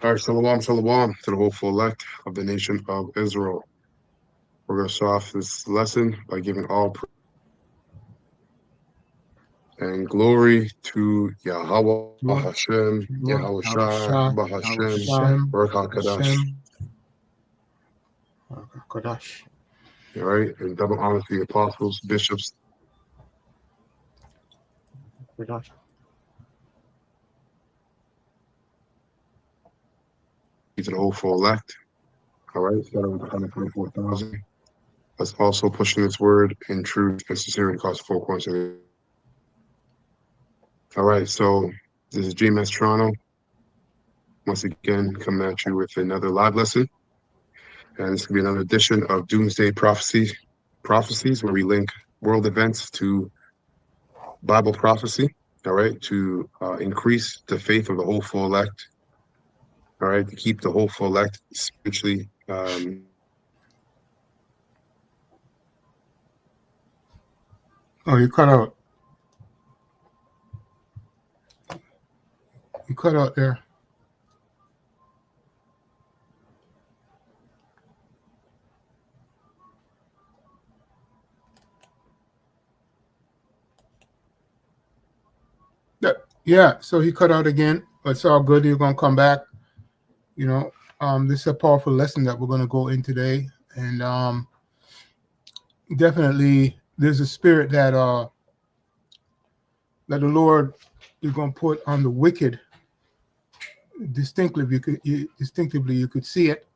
All right, shalom, shalom to the hopeful elect of the nation of Israel. We're going to start off this lesson by giving all praise and glory to Yahweh Hashem, Yahweh Shai, Bahashem, Baruch HaKadosh. Kodash. All right, and double honor to the apostles, bishops, Kodash. to the hopeful elect. All right, starting with the 124,000. That's also pushing its word in truth and sincerity across the four corners of it. All right, so this is GMS Toronto. Once again, coming at you with another live lesson. And this will be another edition of Doomsday Prophecies, where we link world events to Bible prophecy, all right, to increase the faith of the hopeful elect, all right, to keep the hopeful elect spiritually. Oh, you cut out. You cut out there. Yeah, so he cut out again. But it's all good. You're going to come back. You know, this is a powerful lesson that we're going to go in today. And definitely there's a spirit that the Lord is going to put on the wicked. Distinctively, you could see it.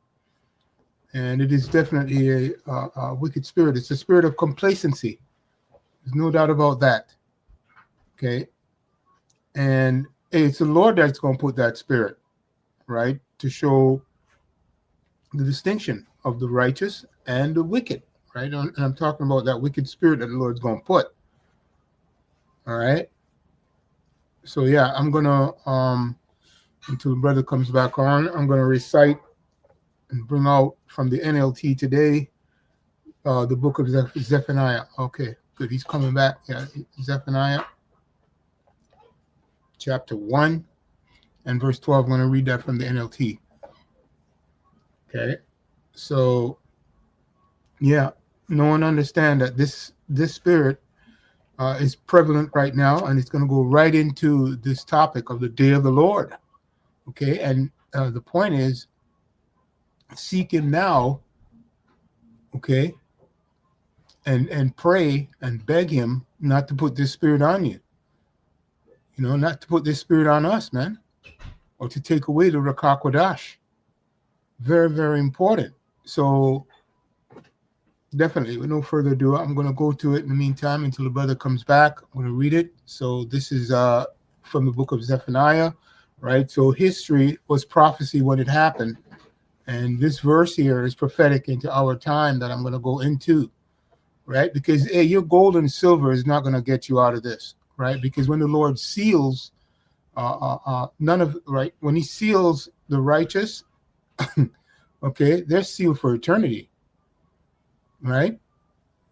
And it is definitely a wicked spirit. It's a spirit of complacency. There's no doubt about that. Okay. And it's the Lord that's going to put that spirit, right, to show the distinction of the righteous and the wicked, right? And I'm talking about that wicked spirit that the Lord's going to put. All right. So, yeah, I'm going to, until the brother comes back on, I'm going to recite and bring out from the NLT today the book of Zephaniah. Okay, good. He's coming back. Yeah, Zephaniah. Chapter 1 and verse 12. I'm going to read that from the NLT. Okay. So, yeah, no one understand that this spirit is prevalent right now, and it's going to go right into this topic of the day of the Lord. Okay. And the point is, seek him now. Okay. And pray and beg him not to put this spirit on you. You know, not to put this spirit on us, man, or to take away the Rakah Kodash. Very, very important. So definitely, with no further ado, I'm going to go to it in the meantime until the brother comes back. I'm going to read it. So this is from the book of Zephaniah, right? So history was prophecy when it happened. And this verse here is prophetic into our time that I'm going to go into, right? Because hey, your gold and silver is not going to get you out of this. Right, because when the Lord seals, when He seals the righteous, okay, they're sealed for eternity. Right,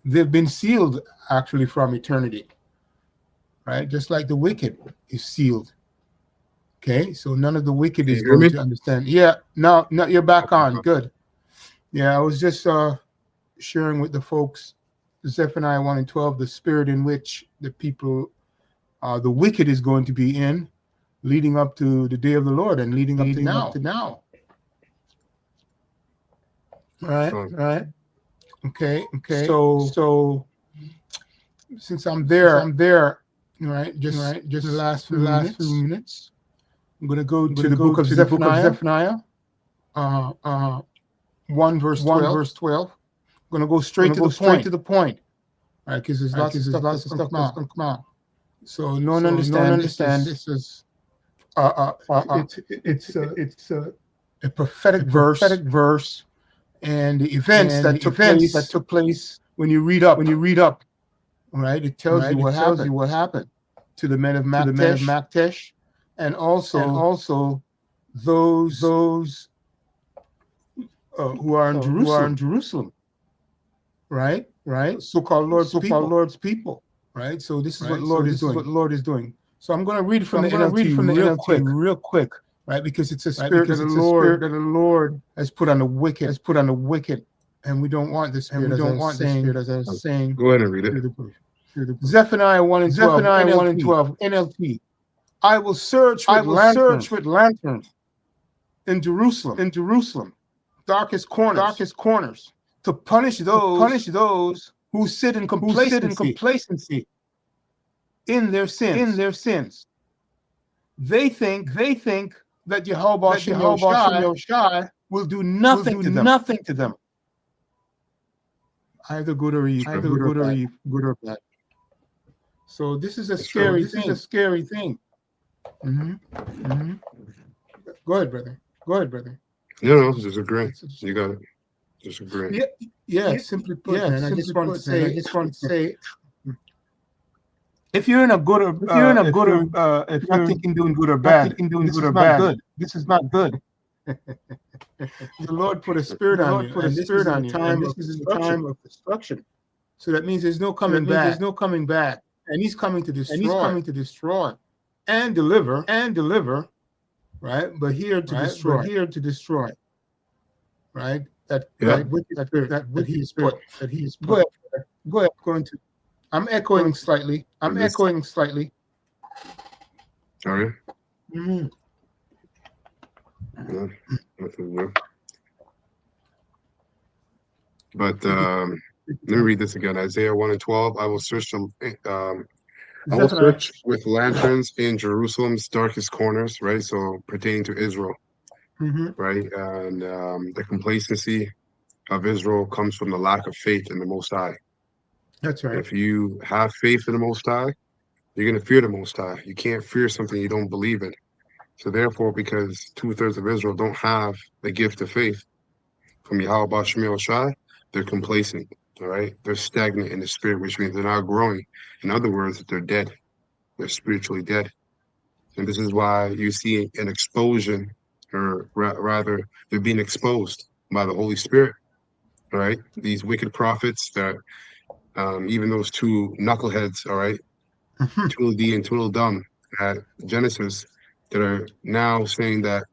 they've been sealed actually from eternity. Right, just like the wicked is sealed. Okay, so none of the wicked is going to understand. Yeah, no, you're back on. Good. Yeah, I was just sharing with the folks Zephaniah 1 and 12, the spirit in which the people. The wicked is going to be in, leading up to the day of the Lord and leading up to now. Right. Okay. So since I'm there, right, just the last few minutes, I'm going to go to the book of Zephaniah, 1 verse 12. I'm going to go straight to the point. Right, because there's lots of stuff that's going to come out. So no one understand this is it's a prophetic verse, and the events that took place when you read up, right? It tells you what happened to the men of Maktesh, and also those who are in Jerusalem, right? So-called Lord's people. Right, so this is what the Lord is doing. So I'm going to read from the NLT real quick. right? Because it's a right? spirit Because that the it's a spirit Lord that the Lord has put on the wicked, wicked, and we don't want the and spirit, we as I don't was want the saying, spirit, as I was saying, Go ahead and read it. through the book. through the book. Zephaniah 1 and 12 Zephaniah 1 and NLT. 12 NLT. I will search I with will search lanterns with lanterns in Jerusalem, darkest corners, to punish those those who sit in who sit in complacency in their sins. They think that Jehovah that Shem Jehovah Yoshai Shai will do will nothing do to them, nothing to them, either good or evil, either good or bad. So this is a That's scary This is thing. a scary thing. Go ahead, brother. No, just agree. You got it. Just agree. Yeah, simply put, man. I just want to say, say, if you're in a good or if you're in a if good you're or if not you're thinking doing good or not bad, thinking doing this good is or not bad, good. this is not good. The Lord put a spirit The on Lord you, put a and this spirit is in on the you, time and of this is in the destruction. time of destruction. So that means there's no So that coming means back, there's no coming back, and He's coming to and He's destroy coming to destroy and deliver, right? But here to destroy, right? That Yeah. that wicked spirit that He has put. that He has Go put. ahead. Go ahead. Going to. I'm echoing slightly. I'm This- echoing slightly. Sorry. Mhm. Yeah. Nothing new. But let me read this again. Isaiah 1 and 12. I will search Zephaniah. with lanterns in Jerusalem's darkest corners, right? So pertaining to Israel, right? And the complacency of Israel comes from the lack of faith in the Most High. That's right. If you have faith in the Most High, you're going to fear the Most High. You can't fear something you don't believe in. So therefore, because 2/3 of Israel don't have the gift of faith from Yahweh Shemel Shai, they're complacent, all right? They're stagnant in the spirit, which means they're not growing. In other words, they're dead. They're spiritually dead. And this is why you see an explosion, or rather, they're being exposed by the Holy Spirit, all right? These wicked prophets that, even those two knuckleheads, all right, Tweedledee and Tweedledum at Genesis, that are now saying that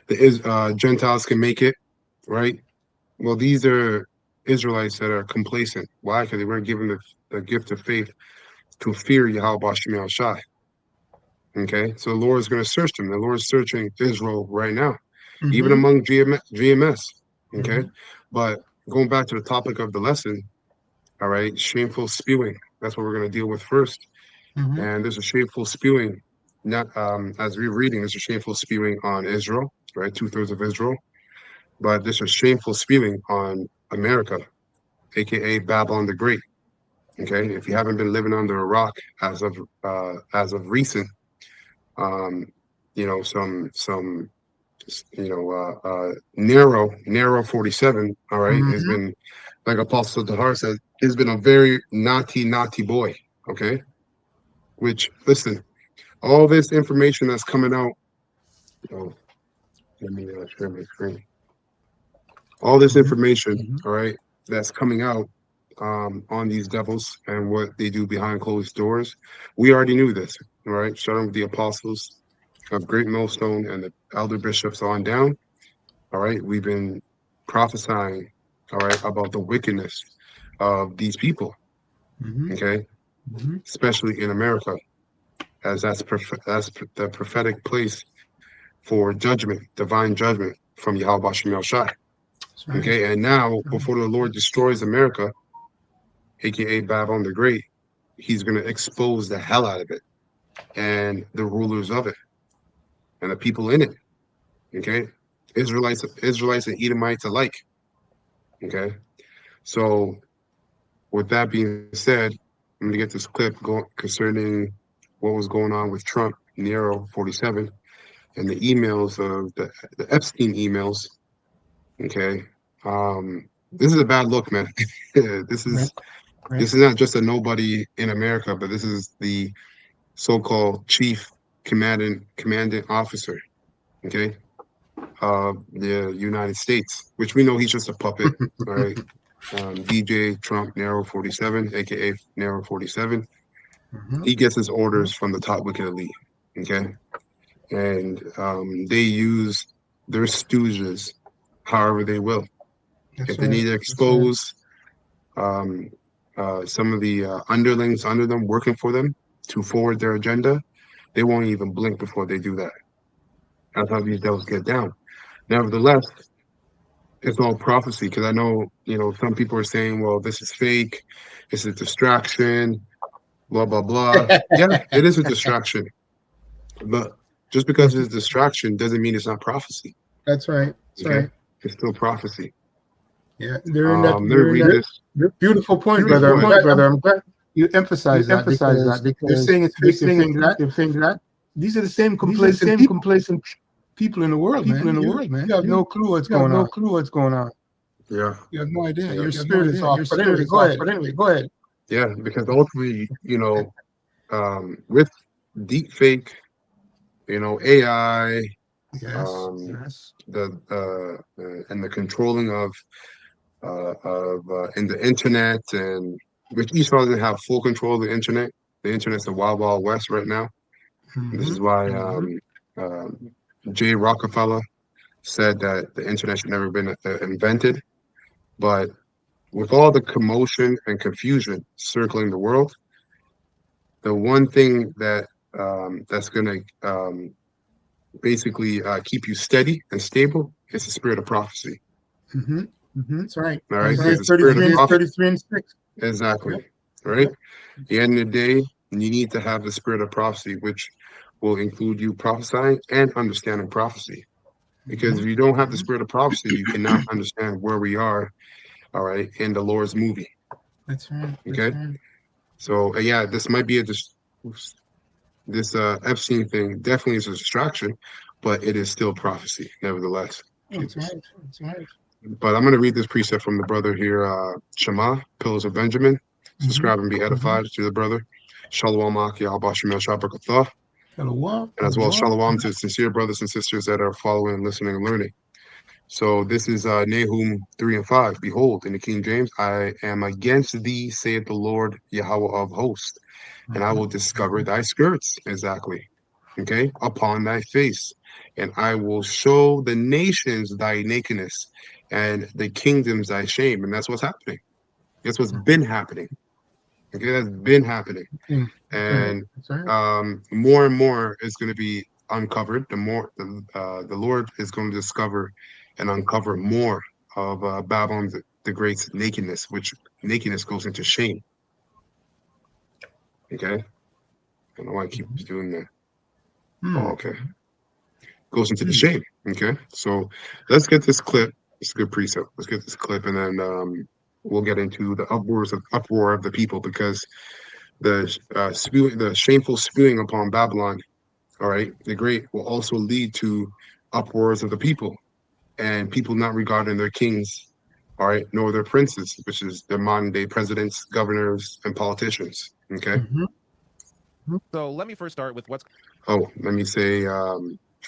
the Gentiles can make it, right? Well, these are Israelites that are complacent. Why? Because they weren't given the gift of faith to fear Yahweh Shemel Shai. Okay, so the Lord is going to search them. The Lord is searching Israel right now, even among GMS. Okay, but going back to the topic of the lesson, all right, shameful spewing. That's what we're going to deal with first. And there's a shameful spewing. Not as we're reading, there's a shameful spewing on Israel, right? 2/3 of Israel, but there's a shameful spewing on America, aka Babylon the Great. Okay, if you haven't been living under a rock as of recent, you know, some narrow 47, all right, has been, like Apostle Dahar said, has been a very naughty boy. Okay, which, listen, all this information that's coming out. Oh, let me share my screen. All this information, all right, that's coming out on these devils and what they do behind closed doors. We already knew this, all right? Starting with the apostles of Great Millstone and the elder bishops on down, all right? We've been prophesying, all right, about the wickedness of these people, okay? Especially in America, as that's the prophetic place for judgment, divine judgment from Yahweh Shemel Shai. Okay, and now before the Lord destroys America, aka Babylon the Great, He's going to expose the hell out of it and the rulers of it and the people in it. Okay, Israelites and Edomites alike. Okay, so with that being said, I'm going to get this clip going concerning what was going on with Trump, Nero 47, and the emails of the Epstein emails. Okay, this is a bad look, man. This is not just a nobody in America, but this is the so-called chief commandant officer, okay, of the United States, which we know he's just a puppet, all right. DJ Trump Nero 47, aka Nero 47. He gets his orders from the top wicked elite, okay. and they use their stooges however they will. That's If they need to expose some of the underlings under them working for them to forward their agenda, they won't even blink before they do that. That's how these devils get down. Nevertheless, it's all prophecy, because I know, some people are saying, well, this is fake, it's a distraction, blah, blah, blah. Yeah, it is a distraction. But just because it's a distraction doesn't mean it's not prophecy. That's right. That's Okay? right. It's still prophecy. Yeah, they're in that. Let me read this. Beautiful point, Beautiful brother. point. I'm glad you emphasize that because they're saying it's fake. They're saying that these are the same complacent people in the world, man. You have no clue what's going on. Yeah. You have no idea. Yeah. Your spirit is off. But anyway, go ahead. Yeah, because ultimately, with deep fake, AI, Yes. and the controlling of in the internet, and which Esau doesn't have full control of the internet. The internet's the wild, wild west right now. This is why Jay Rockefeller said that the internet should never have been invented. But with all the commotion and confusion circling the world, the one thing that that's going to basically keep you steady and stable is the spirit of prophecy. That's right. All right, Isaiah the spirit of prophecy. 33 and 6. Exactly. Right. At the end of the day, you need to have the spirit of prophecy, which will include you prophesying and understanding prophecy. Because if you don't have the spirit of prophecy, you cannot understand where we are, all right, in the Lord's movie. That's right. Okay. So yeah, this might be this Epstein thing definitely is a distraction, but it is still prophecy, nevertheless. That's right. But I'm going to read this precept from the brother here, Shema, Pillars of Benjamin. Subscribe and be edified to the brother. Shalom, Aki, Al-Bashim, El-Shabrakatah. And as well as shalom to sincere brothers and sisters that are following, listening, and learning. So this is Nahum 3 and 5. Behold, in the King James, I am against thee, saith the Lord Yahweh of hosts, and I will discover thy skirts, exactly, okay, upon thy face, and I will show the nations thy nakedness, and the kingdoms thy shame. And that's what's happening. That's what's been happening. Okay, that's been happening. And more and more is going to be uncovered. The more the Lord is going to discover and uncover more of Babylon the Great's nakedness, which nakedness goes into shame. Okay, I don't know why I keep doing that. Oh, okay, goes into the shame. Okay, so let's get this clip. It's a good precept. Let's get this clip, and then we'll get into the uproar of the people, because the shameful spewing upon Babylon, all right, the great, will also lead to uproars of the people, and people not regarding their kings, all right, nor their princes, which is their modern day presidents, governors, and politicians. Okay. So let me first start with what's. Oh, let me say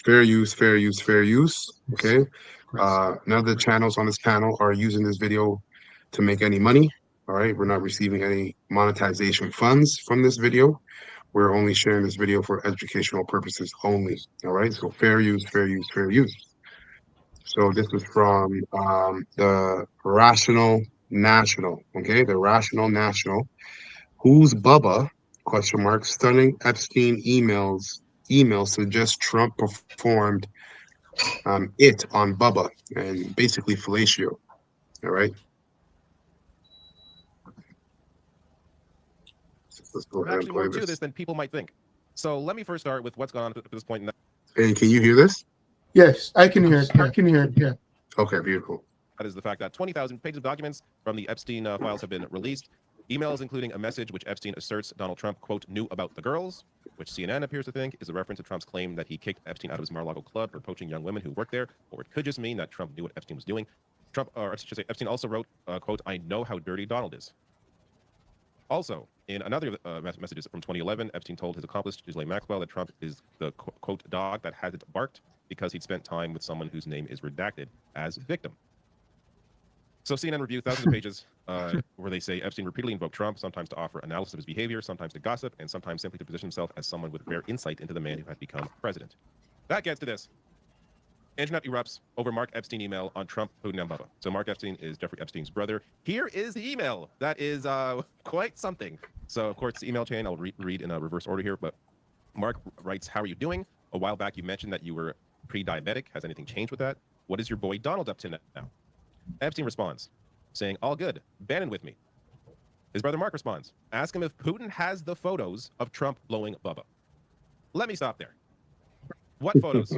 fair use. Okay. None of the channels on this panel are using this video to make any money. All right, we're not receiving any monetization funds from this video. We're only sharing this video for educational purposes only. All right, so fair use. So this is from the Rational National. Okay, the Rational National. Who's Bubba? ? Stunning Epstein emails suggest Trump performed it on Bubba, and basically fellatio. All right. Let's go ahead and actually play more to this. this than people might think. So let me first start with what's gone on at this point. Hey, can you hear this? Yes, I can hear it. Yeah. Okay, beautiful. That is the fact that 20,000 pages of documents from the Epstein files have been released. Emails including a message which Epstein asserts Donald Trump, quote, knew about the girls, which CNN appears to think is a reference to Trump's claim that he kicked Epstein out of his Mar-a-Lago club for poaching young women who worked there, or it could just mean that Trump knew what Epstein was doing. Epstein also wrote, quote, I know how dirty Donald is. Also, in another messages from 2011, Epstein told his accomplice, Ghislaine Maxwell, that Trump is the, quote, dog that hasn't barked because he'd spent time with someone whose name is redacted as victim. So CNN reviewed thousands of pages where they say Epstein repeatedly invoked Trump, sometimes to offer analysis of his behavior, sometimes to gossip, and sometimes simply to position himself as someone with rare insight into the man who had become president. that gets to this. Internet erupts over Mark Epstein email on Trump, Putin, and Bubba. So Mark Epstein is Jeffrey Epstein's brother. Here is the email. That is quite something. So, of course, the email chain, I'll read in a reverse order here. But Mark writes, how are you doing? A while back, you mentioned that you were pre-diabetic. Has anything changed with that? What is your boy Donald up to now? Epstein responds, saying, all good. Bannon with me. His brother Mark responds, ask him if Putin has the photos of Trump blowing Bubba. Let me stop there. What photos?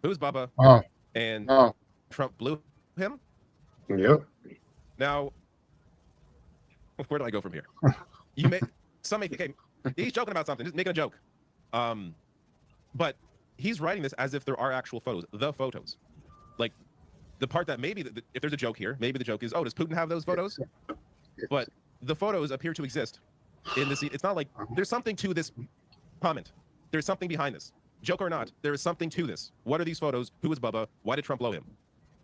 Who's Bubba? Oh, And Oh, Trump blew him? Yep. Now, where do I go from here? Some may think, okay, he's joking about something, just making a joke. But he's writing this as if there are actual photos, the photos. Like, the part that maybe, if there's a joke here, maybe the joke is, oh, does Putin have those photos? But the photos appear to exist in this. It's not like there's something to this comment. There's something behind this. Joke or not, there is something to this. What are these photos? Who is Bubba? Why did Trump blow him?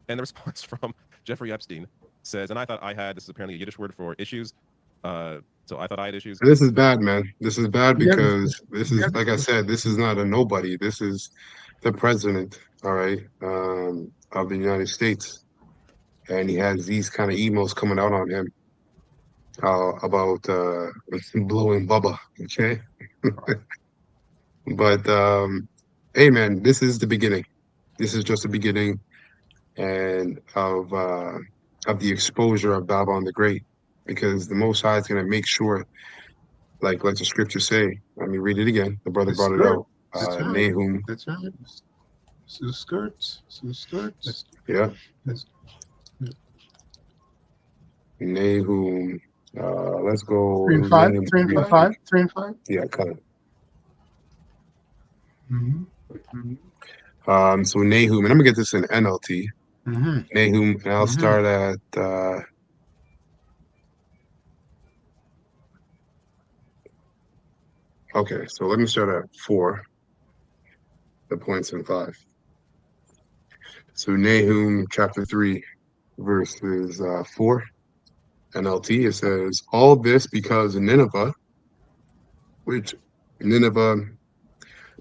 And the response from Jeffrey Epstein says, and I thought I had, this is apparently a Yiddish word for issues. So I thought I had issues. This is bad, man. This is bad Yeah, because this is, like I said, this is not a nobody. This is the president, all right, of the United States. And he has these kind of emails coming out on him about blowing Bubba, okay? But, hey, man, this is the beginning. This is just the beginning and of the exposure of Babylon the Great, because the Most High is going to make sure, like the scriptures say. Let me read it again. The brother brought it out. That's right. Nahum. That's right. So skirts. So skirts. Yeah. That's- Nahum. Let's go. 3 and 5, Nahum 3 and 5, 3 and 5. Yeah, kind of. Mm-hmm. So Nahum, and I'm gonna get this in NLT. Mm-hmm. Nahum, and I'll Mhm. start at okay, so let me start at 4. The points in 5. So Nahum chapter 3, verses 4. NLT, it says, all this because Nineveh, which Nineveh,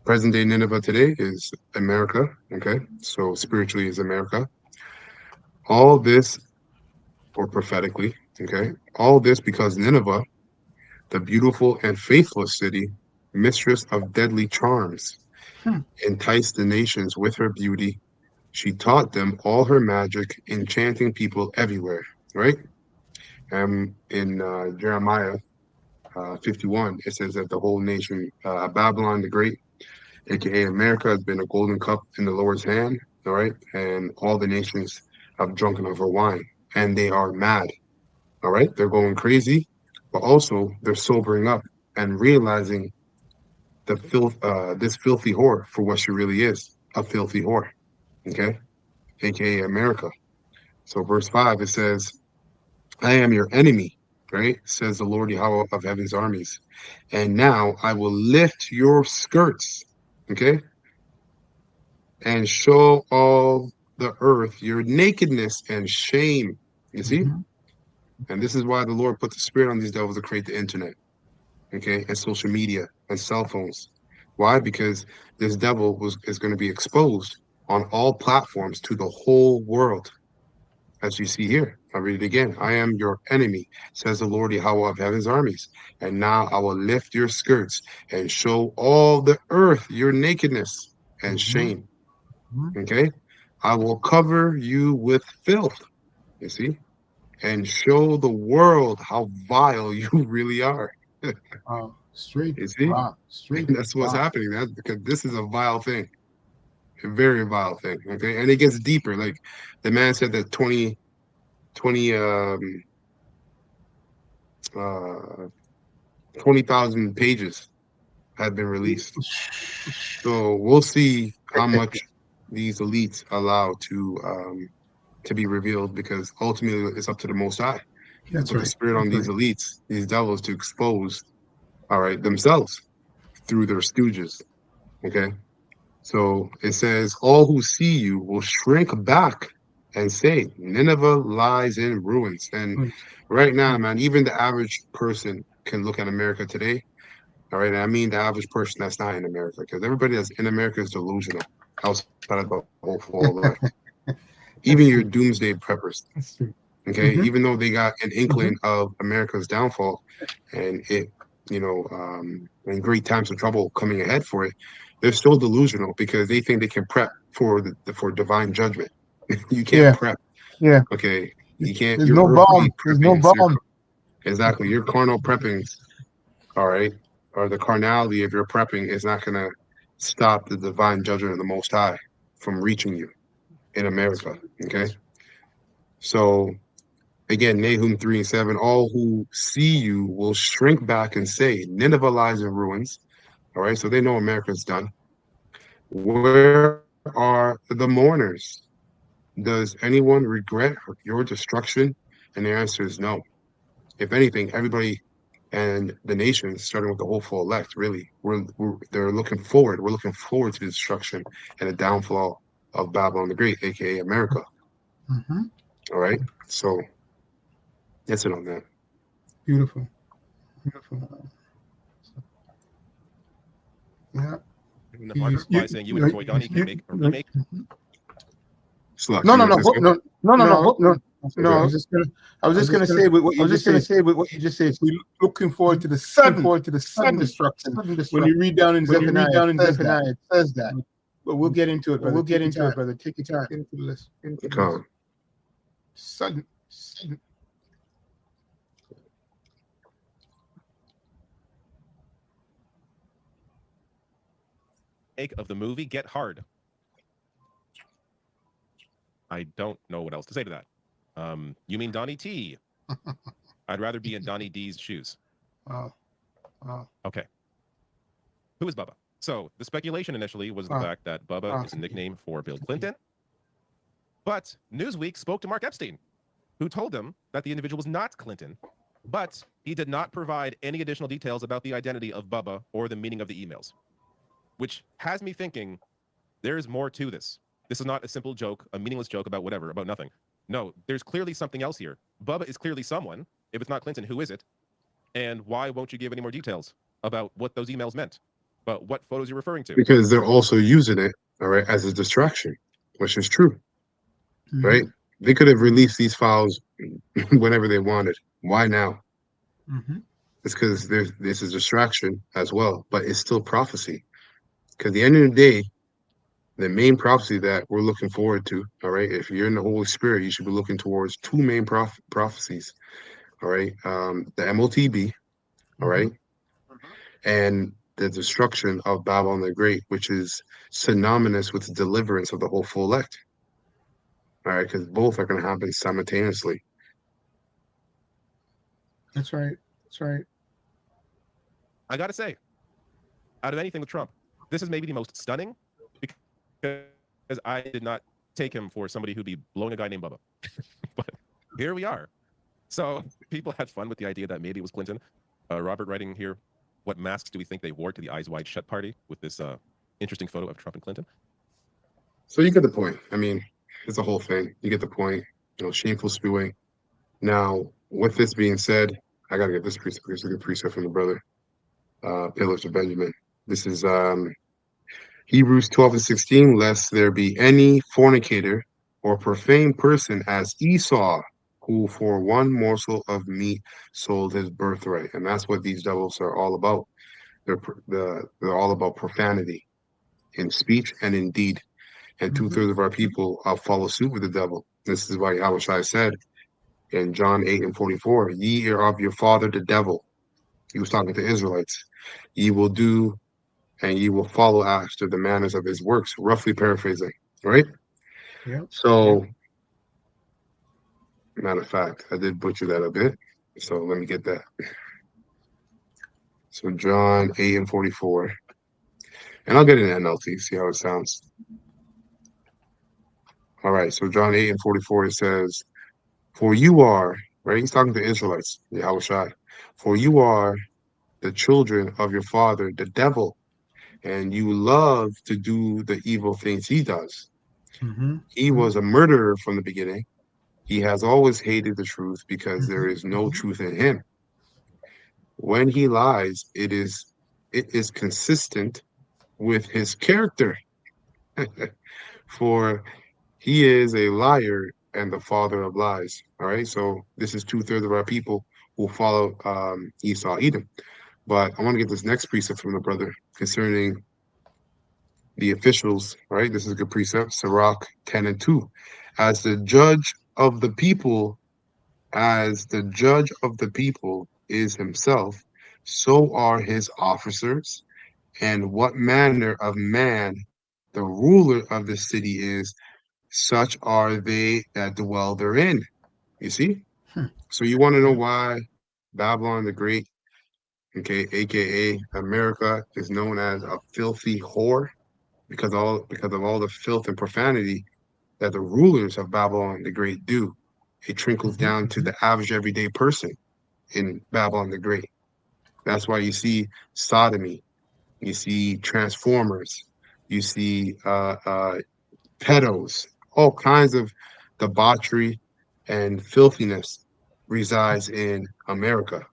present day Nineveh today is America, okay? So spiritually is America. All this, or prophetically, okay? All this because Nineveh, the beautiful and faithful city, mistress of deadly charms, enticed the nations with her beauty. She taught them all her magic, enchanting people everywhere, right? And in Jeremiah 51, it says that the whole nation, Babylon the Great, aka America, has been a golden cup in the Lord's hand, all right? And all the nations have drunken of her wine, and they are mad, all right? They're going crazy, but also they're sobering up and realizing the filth, this filthy whore for what she really is, a filthy whore, okay? Aka America. So verse 5, it says, I am your enemy, right? Says the Lord Yahweh of heaven's armies. And now I will lift your skirts, okay? And show all the earth your nakedness and shame. You see? Mm-hmm. And this is why the Lord put the spirit on these devils to create the internet, okay? And social media and cell phones. Why? Because this devil is going to be exposed on all platforms to the whole world. As you see here, I read it again. I am your enemy, says the Lord Yahweh of heaven's armies. And now I will lift your skirts and show all the earth your nakedness and shame. Okay? I will cover you with filth, you see, and show the world how vile you really are. Straight. You see? Wow. Straight. That's what's happening. That's because this is a vile thing. A very vile thing. Okay. And it gets deeper. Like the man said that 20,000 pages had been released. So we'll see how much these elites allow to be revealed, because ultimately it's up to the Most High. That's Put right. the spirit on these elites, these devils, to expose, all right, themselves through their stooges. Okay. So it says, all who see you will shrink back and say, Nineveh lies in ruins. And right now, man, even the average person can look at America today. All right. And I mean the average person that's not in America, because everybody that's in America is delusional. outside of the whole full elect. Even your doomsday preppers, okay, even though they got an inkling of America's downfall and it, in great times of trouble coming ahead for it, they're still delusional because they think they can prep for for divine judgment. You can't prep. Yeah. Okay, you can't. There's Your no earthly bomb. There's no preppings, bomb. exactly. Your carnal preppings, all right, or the carnality of your prepping is not going to stop the divine judgment of the Most High from reaching you in America. Okay, so again, Nahum 3:7, all who see you will shrink back and say, Nineveh lies in ruins. All right, so they know America's done. Where are the mourners? Does anyone regret your destruction? And the answer is no. If anything, everybody and the nations, starting with the hopeful elect, really, they're looking forward. We're looking forward to the destruction and the downfall of Babylon the Great, aka America. All right, so that's it on that. Beautiful. Yeah. Mark by saying you and Troy Donnie can make a remake. No. I was just gonna say with what you just said. We're looking forward to the sudden destruction. When you read down in Zephaniah, it says that. But we'll get into it. Brother. Take your time. Get into the list. Sudden. Of the movie Get Hard. I don't know what else to say to that. You mean Donnie T? I'd rather be in Donnie D's shoes. Okay. Who is Bubba? So the speculation initially was the fact that Bubba is a nickname for Bill Clinton. But Newsweek spoke to Mark Epstein, who told him that the individual was not Clinton, but he did not provide any additional details about the identity of Bubba or the meaning of the emails, which has me thinking there's more to this. This is not a simple joke, a meaningless joke about whatever, about nothing. No, there's clearly something else here. Bubba is clearly someone. If it's not Clinton, who is it? And why won't you give any more details about what those emails meant? But what photos you're referring to? Because they're also using it, all right, as a distraction, which is true, right? They could have released these files whenever they wanted. Why now? It's because this is distraction as well, but it's still prophecy. Because at the end of the day, the main prophecy that we're looking forward to, all right, if you're in the Holy Spirit, you should be looking towards two main prophecies, all right, the MOTB, all right, and the destruction of Babylon the Great, which is synonymous with the deliverance of the hopeful elect, all right, because both are going to happen simultaneously. That's right. I got to say, out of anything with Trump, this is maybe the most stunning, because I did not take him for somebody who'd be blowing a guy named Bubba. But here we are. So people had fun with the idea that maybe it was Clinton. Robert writing here, what masks do we think they wore to the Eyes Wide Shut party with this interesting photo of Trump and Clinton? So you get the point. I mean, it's a whole thing. You get the point. Shameful spewing. Now, with this being said, I got to get this precept. Here's a good precept from the brother, Pillars of Benjamin. This is Hebrews 12:16, lest there be any fornicator or profane person as Esau, who for one morsel of meat sold his birthright. And that's what these devils are all about. They're all about profanity in speech and in deed. And 2/3 of our people follow suit with the devil. This is why Yahushua said in John 8:44, ye are of your father the devil. He was talking to Israelites. Ye will do and ye will follow after the manners of his works, roughly paraphrasing, right? Yeah. So, matter of fact, I did butcher that a bit. So let me get that. So John 8:44. And I'll get it in NLT, see how it sounds. All right, so John 8:44, it says, for you are, right? He's talking to Israelites, Yahushua. For you are the children of your father, the devil, and you love to do the evil things he does. He was a murderer from the beginning. He has always hated the truth because there is no truth in him. When he lies, it is consistent with his character. For he is a liar and the father of lies. All right. So this is 2/3 of our people who follow Esau, Edom. But I want to get this next precept from the brother concerning the officials. All right. This is a good precept. Sirach 10:2. As the judge of the people, as the judge of the people is himself, so are his officers. And what manner of man the ruler of the city is, such are they that dwell therein. You see? So you want to know why Babylon the Great, okay, aka America, is known as a filthy whore? Because of all the filth and profanity that the rulers of Babylon the Great do. It trickles down to the average everyday person in Babylon the Great. That's why you see sodomy, you see transformers, you see pedos, all kinds of debauchery and filthiness resides in America.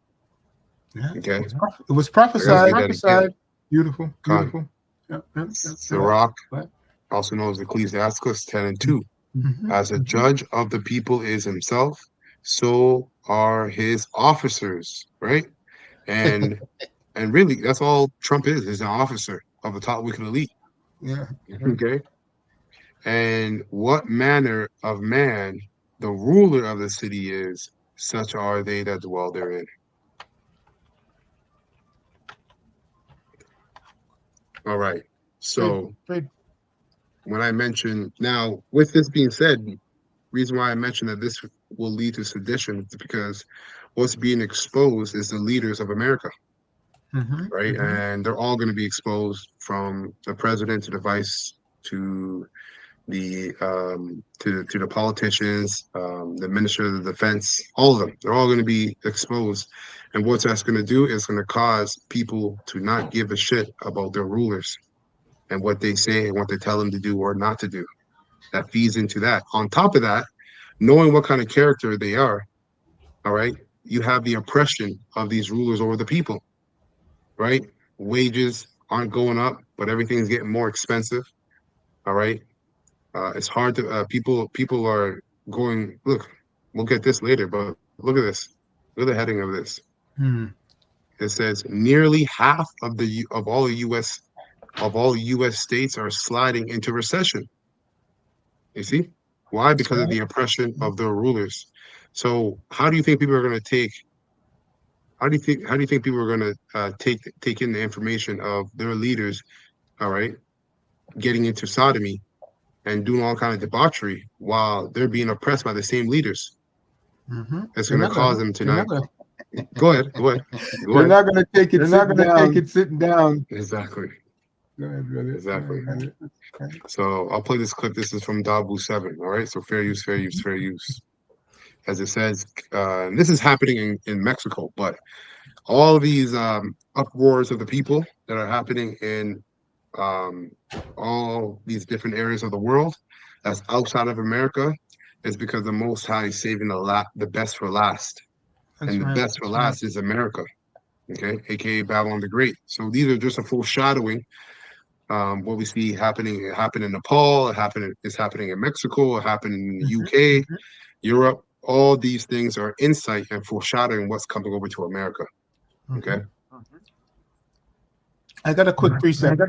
Yeah. Okay, It was I gotta prophesied. say that again. Beautiful. Con. Beautiful. Yep. Sirach, also known as Ecclesiasticus 10:2. As a judge of the people is himself, so are his officers, right? And really, that's all Trump is an officer of the top wicked elite. Yeah. Okay. And what manner of man the ruler of the city is, such are they that dwell therein. All right. So when I mentioned, now with this being said, reason why I mentioned that this will lead to sedition is because what's being exposed is the leaders of America, right? And they're all going to be exposed, from the president to the vice to the to the politicians, the minister of the defense, all of them. They're all going to be exposed, and what that's going to do is going to cause people to not give a shit about their rulers and what they say and what they tell them to do or not to do. That feeds into that. On top of that, knowing what kind of character they are, all right, you have the oppression of these rulers over the people, right? Wages aren't going up, but everything's getting more expensive, all right? It's hard to people are going, look, we'll get this later, but look at this. Look at the heading of this. It says nearly half of all US states are sliding into recession. You see? Why? Because of the oppression of their rulers. So how do you think people are going to take people are going to take in the information of their leaders, all right, getting into sodomy and doing all kind of debauchery while they're being oppressed by the same leaders? It's going to cause them to not. Go ahead. They're not going to take it sitting down. Exactly. Go ahead, brother. Exactly. So I'll play this clip. This is from Dabu 7. All right. So fair use, fair use, fair use. As it says, and this is happening in Mexico, but all these uproars of the people that are happening in all these different areas of the world that's outside of America is because the Most High is saving the best for last. And the best for last is America, okay, aka Babylon the Great. So these are just a foreshadowing. What we see happening, it happened in Nepal, it's happening in Mexico, it happened in the UK, Europe. All these things are insight and foreshadowing what's coming over to America. Okay. I got a quick precept.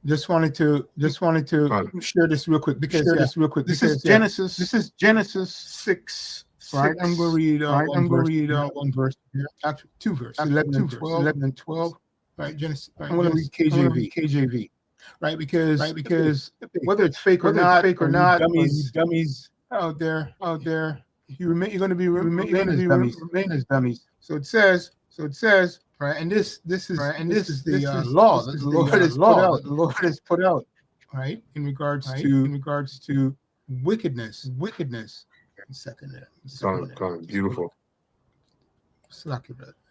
Just wanted to share this real quick because this is Genesis. This is Genesis 6. Right, I'm going to read one verse. Actually, two verses. 11 and 12. Right, Genesis. I'm going to read KJV. Right, because whether it's fake or not, dummies out there, you're going to remain as dummies. So it says, right, and this is the law that the Lord has put out, right, in regards to wickedness. Second. Beautiful.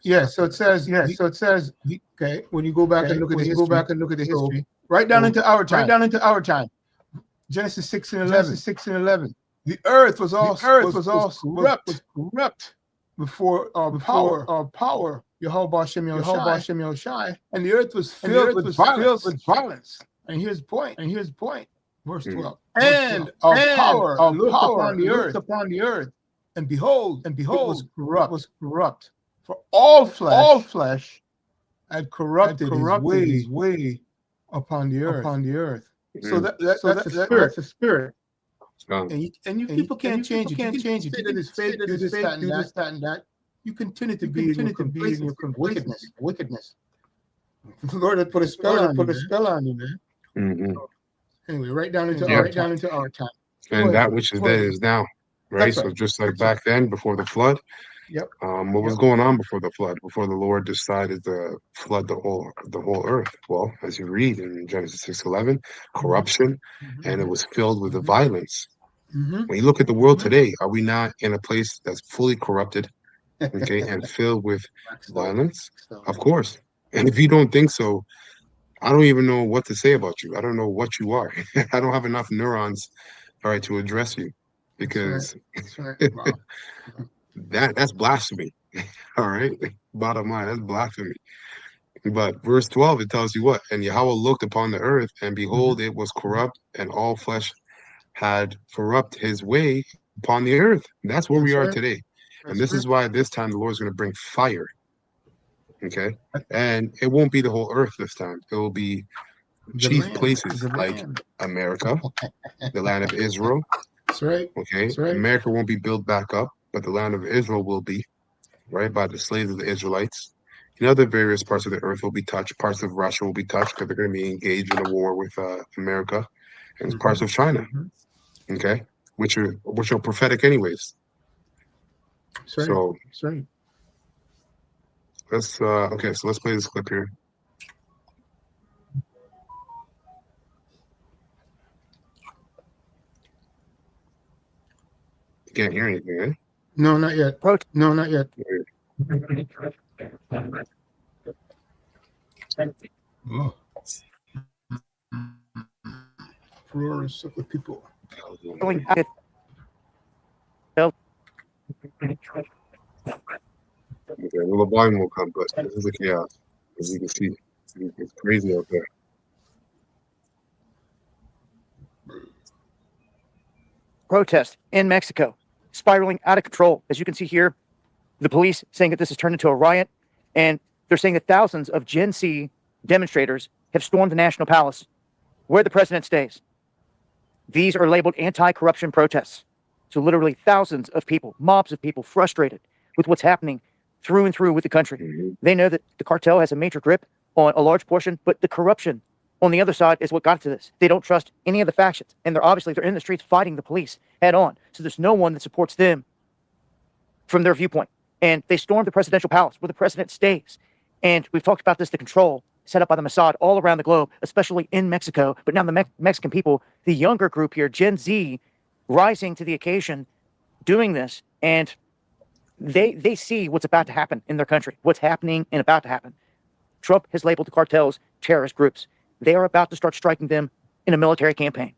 Yeah, so it says, okay, when you go back and look at the history, right down into our time. Genesis 6 and 11. The earth was corrupt before our power, Yehovah Shem Yoshai, and the earth was filled with violence. And here's the point. Verse 12. Mm. And of power looked upon the earth, and behold, it was corrupt. For all flesh had corrupted his way upon the earth. So that's the spirit. And you people can't change it. You can change it. Say that it's fake, do this, that, and that. You continue to be in your wickedness. The Lord had put a spell on you, man. Mm-hmm. Anyway, right down into our time. And that which is there is now, right? That's So right. just like back then, before the flood, Yep. what was going on before the flood? Before the Lord decided to flood the whole earth? Well, as you read in Genesis 6:11, corruption, and it was filled with the violence. Mm-hmm. When you look at the world today, are we not in a place that's fully corrupted, okay, and filled with violence? Of course. And if you don't think so, I don't even know what to say about you. I don't know what you are. I don't have enough neurons, all right, to address you, because That's right. Wow. that's blasphemy. All right. Bottom line, that's blasphemy. But verse 12, it tells you what? And Yahweh looked upon the earth, and behold, it was corrupt, and all flesh had corrupt his way upon the earth. That's where we are today. And this is why this time the Lord's going to bring fire. Okay. And it won't be the whole earth this time. It will be chief places like America, the land of Israel. That's right. Okay. America won't be built back up, but the land of Israel will be, right, by the slaves of the Israelites. Other various parts of the earth will be touched. Parts of Russia will be touched because they're going to be engaged in a war with America, and parts of China. Okay, which are prophetic anyways. That's right. So That's right. let's so let's play this clip here. You can't hear anything, eh? No, not yet. No, not yet. Oh. Uproars of the people. Okay, well, the volume will come, but this is the chaos. As you can see, it's crazy out there. Protest in Mexico, spiraling out of control. As you can see here, the police saying that this has turned into a riot, and they're saying that thousands of Gen Z demonstrators have stormed the National Palace, where the president stays. These are labeled anti-corruption protests. So literally thousands of people, mobs of people, frustrated with what's happening through and through with the country. They know that the cartel has a major grip on a large portion, but the corruption on the other side is what got to this. They don't trust any of the factions, and they're in the streets fighting the police head on. So there's no one that supports them from their viewpoint. And they stormed the presidential palace where the president stays. And we've talked about this, the control set up by the Mossad all around the globe, especially in Mexico. But now the Mexican people, the younger group here, Gen Z, rising to the occasion, doing this, and they see what's about to happen in their country, what's happening and about to happen. Trump has labeled the cartels terrorist groups. They are about to start striking them in a military campaign.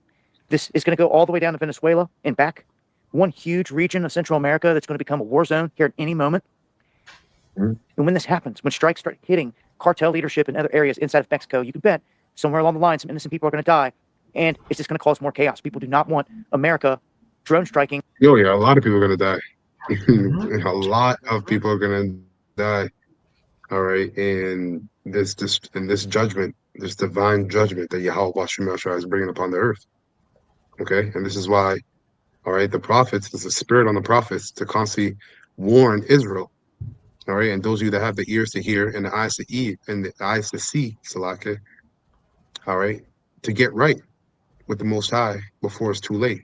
This is going to go all the way down to Venezuela and back. One huge region of Central America that's going to become a war zone here at any moment. And when this happens, when strikes start hitting cartel leadership in other areas inside of Mexico, you can bet somewhere along the line some innocent people are going to die, and it's just going to cause more chaos. People do not want America drone striking. Oh yeah, a lot of people are going to die. A lot of people are going to die. All right, and this judgment, this divine judgment that Yahweh Bashim is bringing upon the earth. Okay, and this is why, all right, the prophets, there's a spirit on the prophets to constantly warn Israel. All right, and those of you that have the ears to hear and the eyes to eat and the eyes to see, Salaka, all right, to get right with the Most High before it's too late.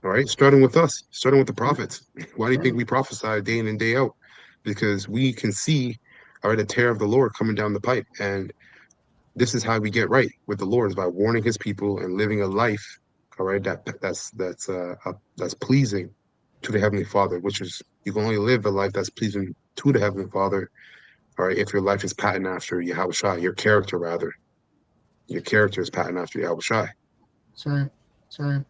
All right, starting with us, starting with the prophets. Why do you think we prophesy day in and day out? Because we can see, all right, the terror of the Lord coming down the pipe, and this is how we get right with the Lord, is by warning His people and living a life, all right, that's pleasing to the Heavenly Father, which is, you can only live a life that's pleasing to the Heavenly Father, all right, if your life is patterned after Yahweh Shai, your character rather. Your character is patterned after Yahweh Shai. That's right.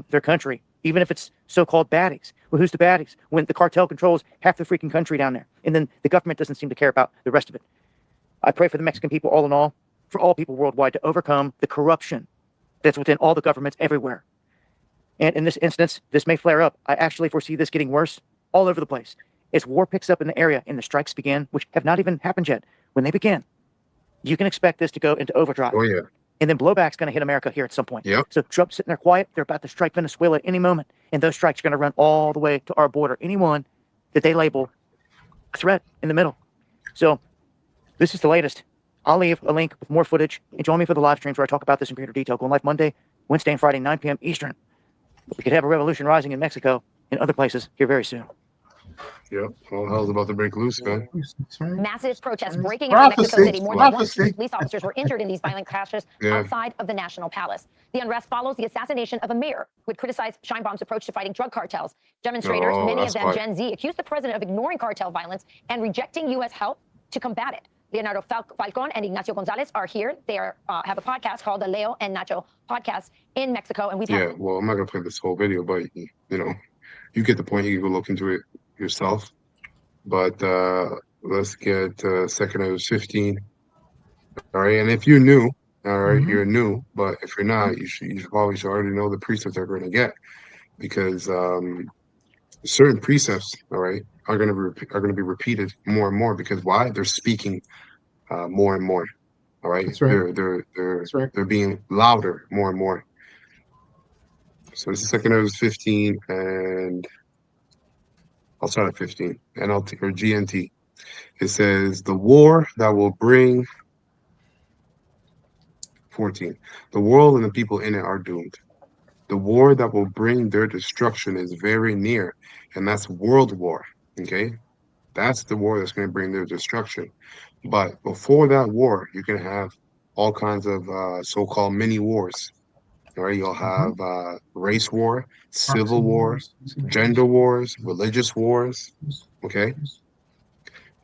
Their country, even if it's so-called baddies. Well, who's the baddies? When the cartel controls half the freaking country down there, and then the government doesn't seem to care about the rest of it. I pray for the Mexican people all in all, for all people worldwide to overcome the corruption that's within all the governments everywhere. And in this instance, this may flare up. I actually foresee this getting worse all over the place. As war picks up in the area and the strikes begin, which have not even happened yet, when they begin, you can expect this to go into overdrive. Oh yeah. And then blowback's going to hit America here at some point. Yep. So Trump's sitting there quiet. They're about to strike Venezuela at any moment. And those strikes are going to run all the way to our border. Anyone that they label a threat in the middle. So this is the latest. I'll leave a link with more footage. And join me for the live streams where I talk about this in greater detail. Going live Monday, Wednesday, and Friday, 9 p.m. Eastern. We could have a revolution rising in Mexico and other places here very soon. Yep. All hell's about to break loose, man. Massive protests breaking out in Mexico City. More than Prophecy. 100 police officers were injured in these violent clashes Yeah. outside of the National Palace. The unrest follows the assassination of a mayor who had criticized Scheinbaum's approach to fighting drug cartels. Demonstrators, Oh, many of that's them why. Gen Z, accused the president of ignoring cartel violence and rejecting U.S. help to combat it. Leonardo Falcon and Ignacio Gonzalez are here. They are, have a podcast called the Leo and Nacho podcast in Mexico. And we've Yeah. had Well, I'm not gonna play this whole video, but you know, you get the point. You can go look into it yourself. But let's get second news 15. All right. And if you're new, all right, Mhm. you're new. But if you're not, you should probably already know the precepts they're going to get, because certain precepts, all right, are going to be repeated more and more. Because why? They're speaking more and more. All right. That's right. They're being louder more and more. So this is second news 15, and I'll start at 15. NLT or GNT. It says the war that will bring 14. The world and the people in it are doomed. The war that will bring their destruction is very near, and that's world war. Okay, that's the war that's going to bring their destruction. But before that war, you're going to have all kinds of so-called mini wars. All right, you'll have race war, civil war, gender wars, religious wars. Okay.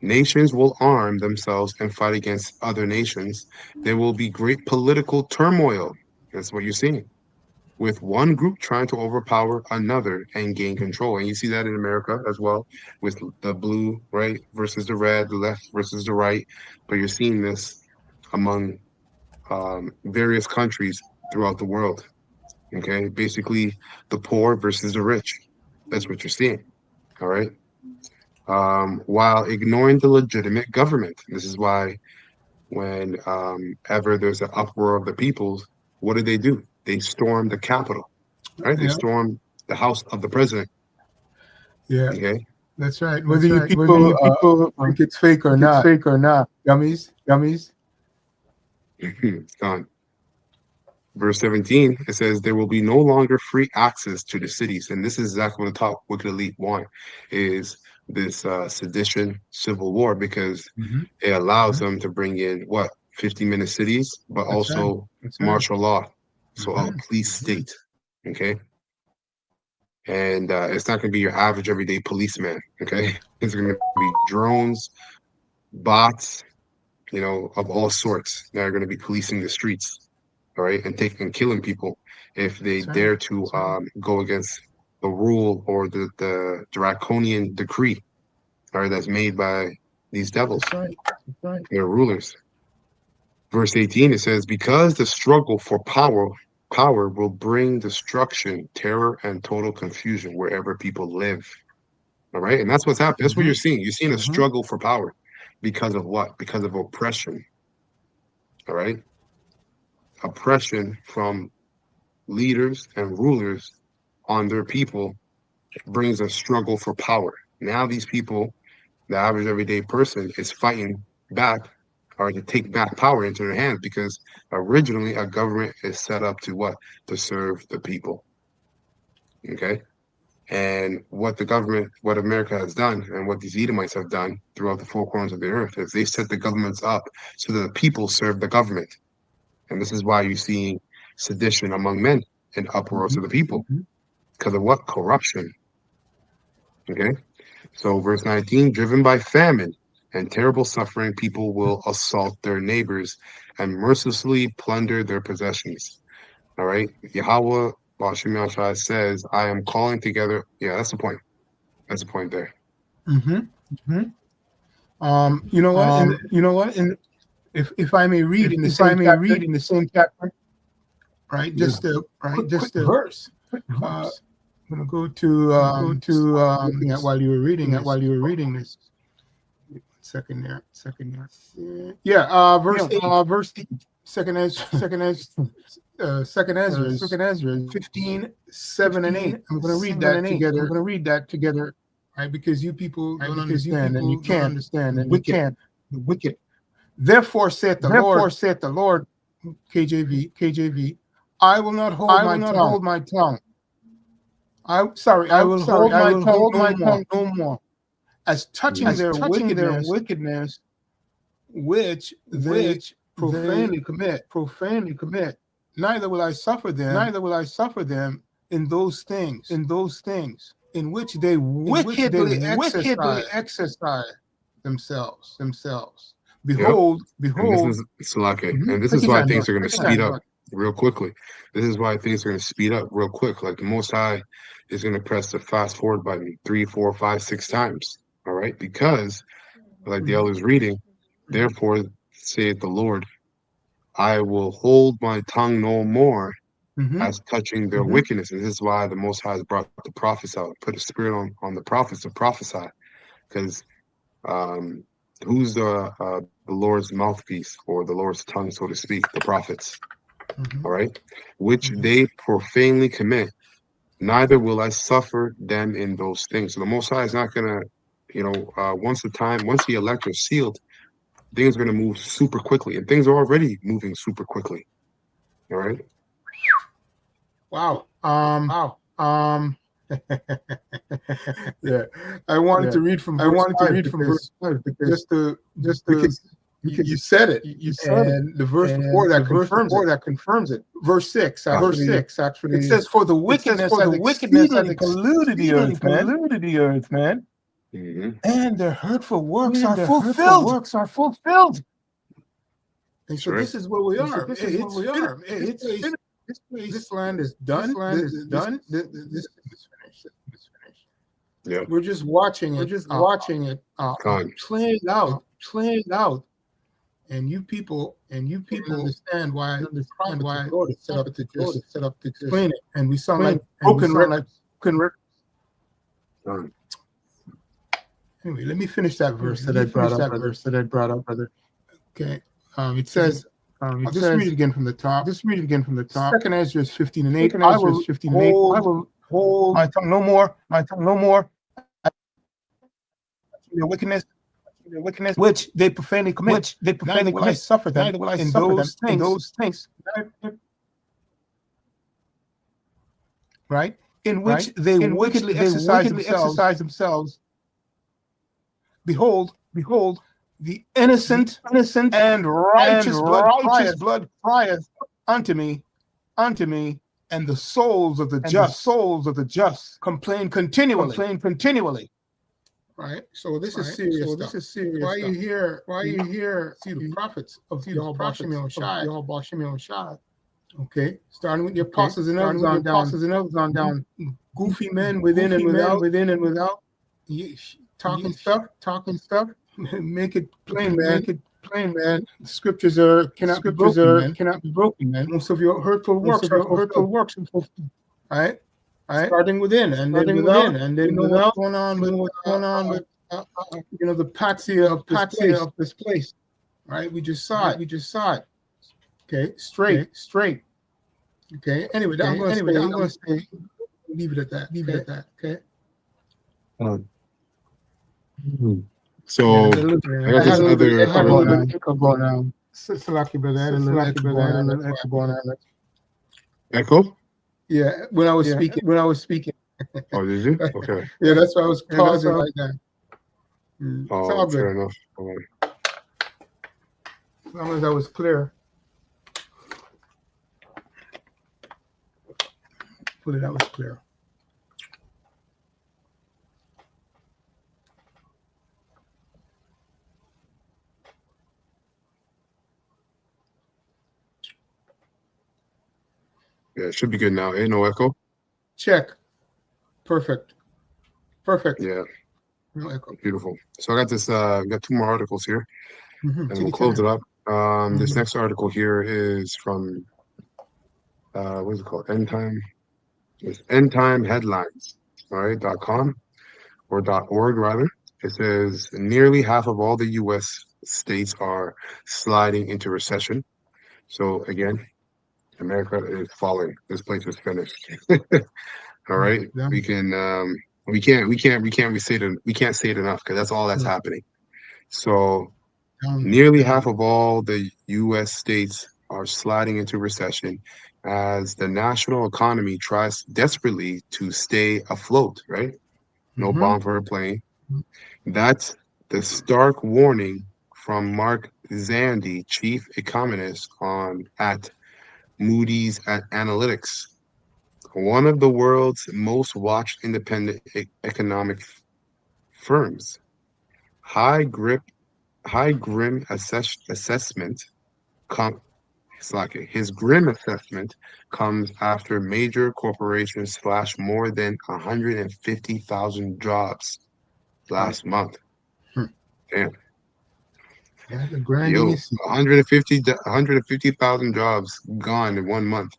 Nations will arm themselves and fight against other nations. There will be great political turmoil. That's what you're seeing. With one group trying to overpower another and gain control. And you see that in America as well, with the blue, right, versus the red, the left versus the right. But you're seeing this among various countries throughout the world. Okay, basically the poor versus the rich. That's what you're seeing. All right. While ignoring the legitimate government. This is why when ever there's an uproar of the peoples, what do? They storm the Capitol, right? They Yeah. storm the house of the president. Yeah, Okay. that's right. Whether you people think it's fake or not, dummies. Gone. Verse 17, it says there will be no longer free access to the cities. And this is exactly what the top wicked elite want, is this sedition civil war, because Mhm. it allows them to bring in 50-minute cities, but That's also That's right. martial law. So a Mhm. police state. Okay. And it's not going to be your average everyday policeman. Okay. It's going to be drones, bots, of all sorts that are going to be policing the streets. All right. And killing people if they That's right. dare to go against the rule or the draconian decree, all right, that's made by these devils. That's right. That's right. Their rulers. Verse 18, it says, because the struggle for power will bring destruction, terror, and total confusion wherever people live. All right. And that's what's happening. That's what you're seeing. You're seeing a struggle for power. Because of what? Because of oppression. All right. Oppression from leaders and rulers on their people brings a struggle for power. Now these people, the average everyday person, is fighting back, or to take back power into their hands, because originally a government is set up to what? To serve the people. Okay. And what America has done, and what these Edomites have done throughout the four corners of the earth, is they set the governments up so that the people serve the government. And this is why you're seeing sedition among men and uproars of the people. Because of what? Corruption. Okay. So verse 19, driven by famine and terrible suffering, people will assault their neighbors and mercilessly plunder their possessions. All right. Yahweh Bashim Yashai says, I am calling together. Yeah, that's the point. That's the point there. You know what? if I may read in the same chapter, right? Just a quick verse. I'm gonna go to looking at while you were reading this. Second there. Yeah, verse 8. Second Ezra 15, 7 and 8. I'm gonna read that together. Right, because you people don't understand, and you can't understand, and the wicked. Therefore saith the Lord, KJV, I will not hold my tongue. I will hold my tongue no more. As touching their wickedness, which they profanely commit. Neither will I suffer them in those things in which they wickedly exercise themselves. Behold. And this is Salake. And this is why things are going to speed up real quickly. This is why things are going to speed up real quick. Like the Most High is going to press the fast forward button 3, 4, 5, 6 times. All right, because like the elder's reading, therefore saith the Lord, I will hold my tongue no more as touching their wickedness. And this is why the Most High has brought the prophets out, put a spirit on the prophets to prophesy. Because who's the Lord's mouthpiece or the Lord's tongue, so to speak? The prophets. All right, which they profanely commit. Neither will I suffer them in those things. So the Most High is not going to, once the elect are sealed, things are going to move super quickly, and things are already moving super quickly. All right. Wow. Yeah, I wanted to read from verse 5 because you said it. And the verse before that confirms it. Verse 6 actually. It says, "For the wickedness has polluted the earth, man. And their hurtful works are fulfilled." And so this is where we are. This land is done. This is finished. Yeah. We're just watching it. Playing out. And you people understand why the Lord is set up to explain it. And we sound like broken records. Anyway, let me finish that verse that I brought up, brother. Okay. It says, I'll just read it again from the top. Second Ezra 15 and 8. I will hold my tongue no more. Their wickedness, which they profanely commit. Neither will I suffer them in those things. Right? In which they wickedly exercise themselves. Behold, the innocent and righteous blood crieth unto me, and the souls of the just complain continually. Right. So this is serious stuff. Why you hear see the prophets of Yahweh Shai. Okay, starting with the apostles and others on down. Goofy men within and without. Talking stuff. Make it plain, man. The scriptures cannot be broken, man. Most of your hurtful works are fulfilled. All right. Starting within and then without, what's going on with the patsy of this place. Right. We just saw it. Okay. Straight. Okay. Anyway, I'm going to stay. Leave it at that. Okay. So I got this other echo going on. Salaki, brother. I had a little echo going on. Echo? Yeah, when I was speaking. Oh, did you? Okay. Yeah, that's why I was pausing like that. Oh, it's all good. fair enough. All right. As long as I was clear. Hopefully that was clear. Yeah, it should be good now. Ain't no echo. Check. Perfect. Yeah. No echo. Beautiful. So I got this. We got 2 more articles here, and we'll close it up. This next article here is from what is it called? End Time. It's End Time Headlines, all right, .com or .org rather. It says nearly half of all the U.S. states are sliding into recession. So again, America is falling. This place is finished. All right, Yeah. we can we can't say it enough because that's all that's happening. So nearly half of all the U.S. states are sliding into recession as the national economy tries desperately to stay afloat. Right, no bomb for a plane. That's the stark warning from Mark Zandi, chief economist at Moody's Analytics, one of the world's most watched independent economic firms. High grim assessment. His grim assessment comes after major corporations slashed more than 150,000 jobs last month. Damn. Yeah, the grinding Yo, is 150,000 jobs gone in 1 month.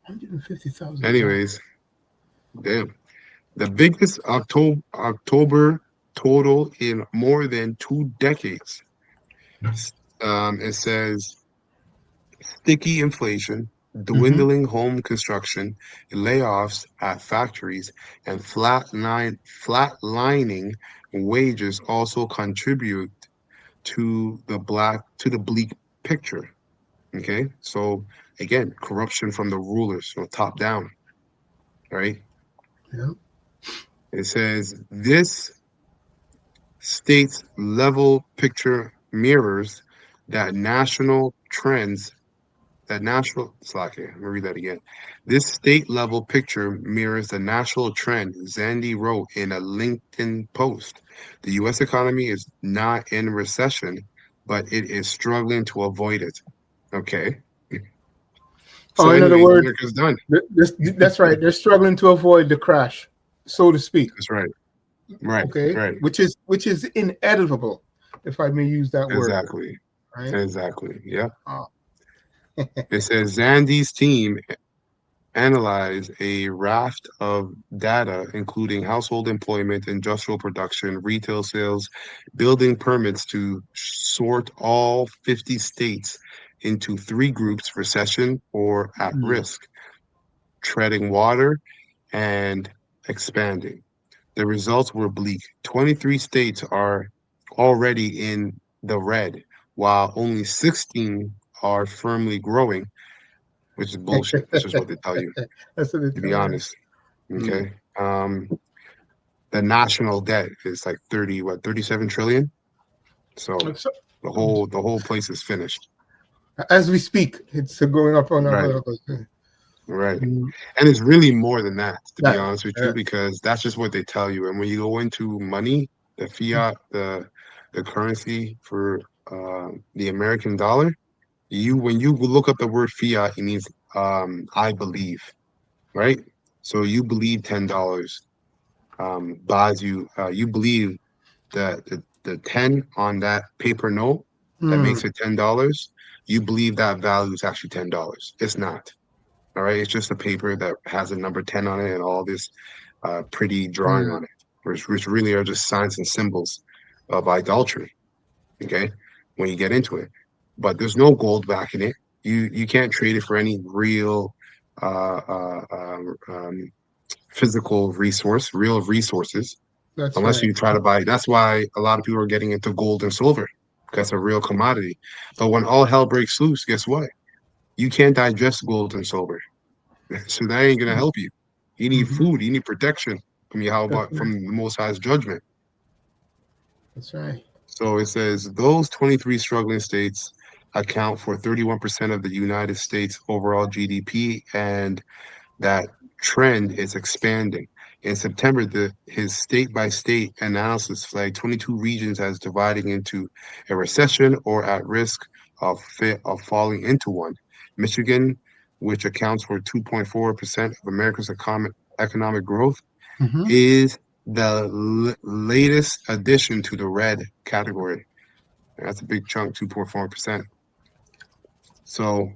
150,000. Anyways, damn. The biggest October total in more than 2 decades. It says sticky inflation, dwindling home construction, layoffs at factories, and flatlining wages also contribute to the bleak picture. Okay, so again, corruption from the rulers, so top down, right? Yeah. It says this state's level picture mirrors that national trends. Let me read that again. This state level picture mirrors the national trend, Zandi wrote in a LinkedIn post. The U.S. economy is not in recession, but it is struggling to avoid it. Okay. So in other anyways, words, America's done. That's right. They're struggling to avoid the crash, so to speak. That's right. Right. Okay. Right. Which is inevitable, if I may use that word. Exactly. Right. Exactly. Yeah. Oh. It says Zandi's team analyze a raft of data, including household employment, industrial production, retail sales, building permits to sort all 50 states into 3 groups: recession or at risk, treading water, and expanding. The results were bleak. 23 states are already in the red, while only 16 are firmly growing, which is bullshit. That's just what they tell you, That's what to be honest. Okay. The national debt is like 37 trillion. So the whole place is finished. As we speak, it's going up on Right. a Right. And it's really more than that, to be honest with you, because that's just what they tell you. And when you go into money, the fiat, the currency for the American dollar, when you look up the word fiat, it means I believe, right? So you believe $10 buys you. You believe that the 10 on that paper note that makes it $10. You believe that value is actually $10. It's not. All right, it's just a paper that has a number 10 on it and all this pretty drawing on it, which really are just signs and symbols of idolatry. Okay, when you get into it, but there's no gold backing it. You can't trade it for any real physical real resources, unless you try to buy. That's why a lot of people are getting into gold and silver, because it's a real commodity. But when all hell breaks loose, guess what? You can't digest gold and silver, so that ain't gonna help you. You need food. You need protection from from the Most High's judgment. That's right. So it says those 23 struggling states account for 31% of the United States overall GDP, and that trend is expanding. In September, his state-by-state analysis flagged 22 regions as dividing into a recession or at risk of falling into one. Michigan, which accounts for 2.4% of America's economic growth, is the latest addition to the red category. That's a big chunk, 2.4%. So,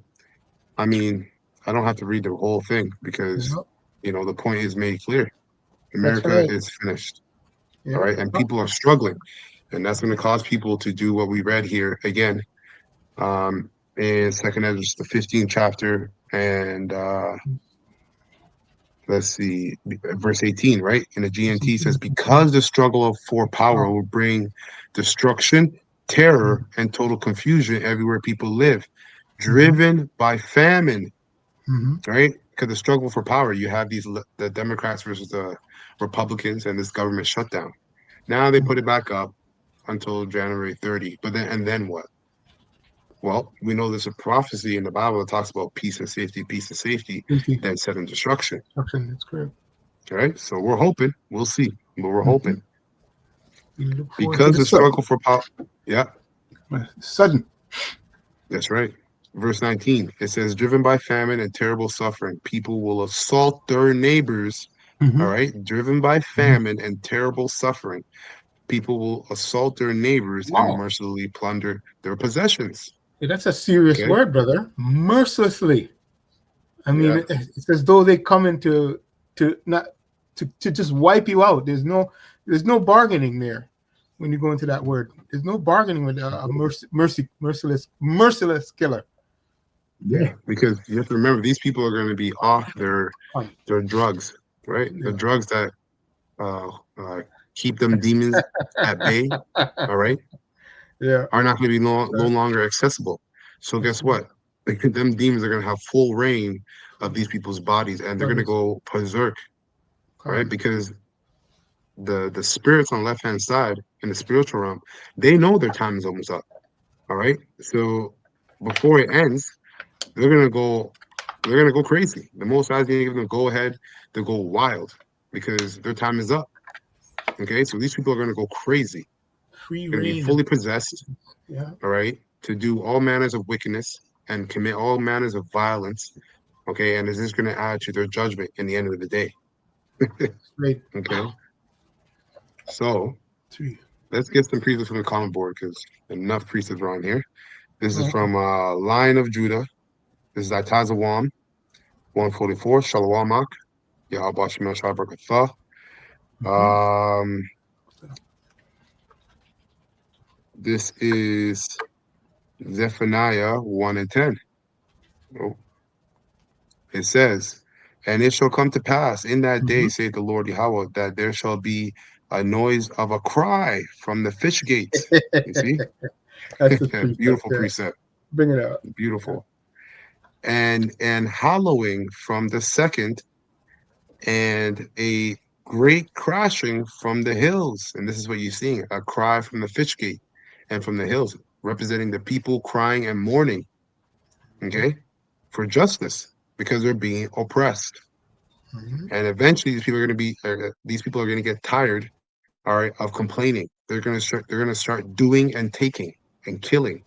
I mean, I don't have to read the whole thing because, Yep. you know, the point is made clear. That's America right. is finished. Yeah. All right. And people are struggling. And that's going to cause people to do what we read here again. In Second Ezra, the 15th chapter, and let's see, verse 18, right? In the GNT says, because the struggle for power will bring destruction, terror, and total confusion everywhere people live, driven by famine, Mm-hmm. right? Because the struggle for power, you have the Democrats versus the Republicans and this government shutdown. Now they put it back up until January 30. But then what? Well, we know there's a prophecy in the Bible that talks about peace and safety, then sudden destruction. That's correct. All right, so we're hoping. We'll see, but we're hoping We look forward because to the struggle for power. Yeah, sudden. that's right. Verse 19, it says, driven by famine and terrible suffering, people will assault their neighbors. Mhm. All right, driven by famine and terrible suffering, people will assault their neighbors Wow. and mercilessly plunder their possessions. Yeah, that's a serious Okay. word, brother. Mercilessly. I mean, Yeah. it's as though they come in to just wipe you out. There's no bargaining there when you go into that word. There's no bargaining with a merciless killer. Yeah, because you have to remember these people are going to be off their drugs, right? The drugs that keep them demons at bay, all right, Yeah. are not going to be no longer accessible. So guess what? Like, them demons are going to have full reign of these people's bodies, and they're going to go berserk, right? Because the spirits on the left hand side in the spiritual realm, they know their time is almost up. All right, so before it ends, they're gonna go crazy. The Most High is gonna give them go ahead to go wild because their time is up. Okay, so these people are gonna go crazy. Free They're gonna be reign. fully possessed. Yeah. All right, to do all manners of wickedness and commit all manners of violence. Okay, and this is gonna add to their judgment in the end of the day. Right. Okay, so Three. let's get some precepts from the common board because enough precepts around here. This is from Lion of Judah. This is Atazawam, 144, Shalawamak, Yahweh Shemel Shabrakatha. This is Zephaniah 1 and 10. Oh. It says, and it shall come to pass in that day, saith the Lord Yahweh, that there shall be a noise of a cry from the fish gate. You see? That's a precept. Beautiful Yeah. precept. Bring it out. Beautiful. And hallowing from the second, and a great crashing from the hills. And this is what you're seeing, a cry from the fish gate and from the hills, representing the people crying and mourning, okay, for justice because they're being oppressed. And eventually these people are going to get tired, all right, of complaining. They're going to start doing and taking and killing.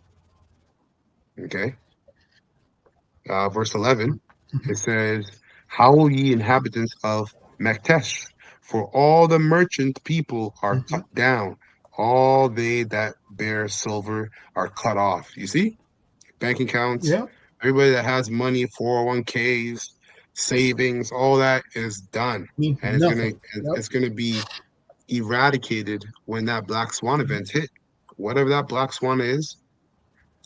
Okay. Verse 11, it says, howl ye inhabitants of Mektesh, for all the merchant people are cut down. All they that bear silver are cut off. You see? Bank accounts, everybody that has money, 401ks, savings, all that is done. And it's gonna be eradicated when that black swan event hit. Whatever that black swan is,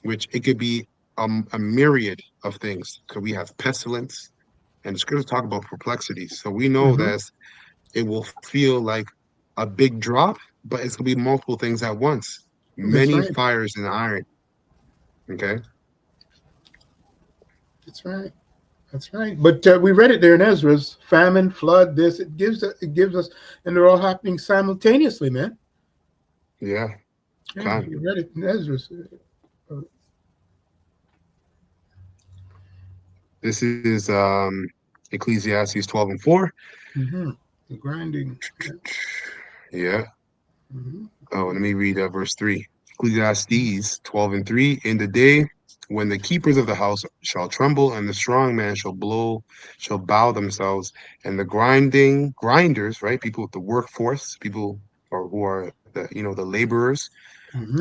which it could be a myriad of things. Because we have pestilence, and the scriptures talk about perplexities. So we know that it will feel like a big drop, but it's gonna be multiple things at once. Many fires in the iron. Okay. That's right. That's right. But we read it there in Ezra's famine, flood. This it gives us, and they're all happening simultaneously, man. Yeah. You read it in Ezra's. This is Ecclesiastes 12 and 4. The grinding. Yeah. Oh, let me read verse 3. Ecclesiastes 12 and 3. In the day when the keepers of the house shall tremble, and the strong man shall bow themselves, and the grinders, right? People with the workforce, people who are the laborers,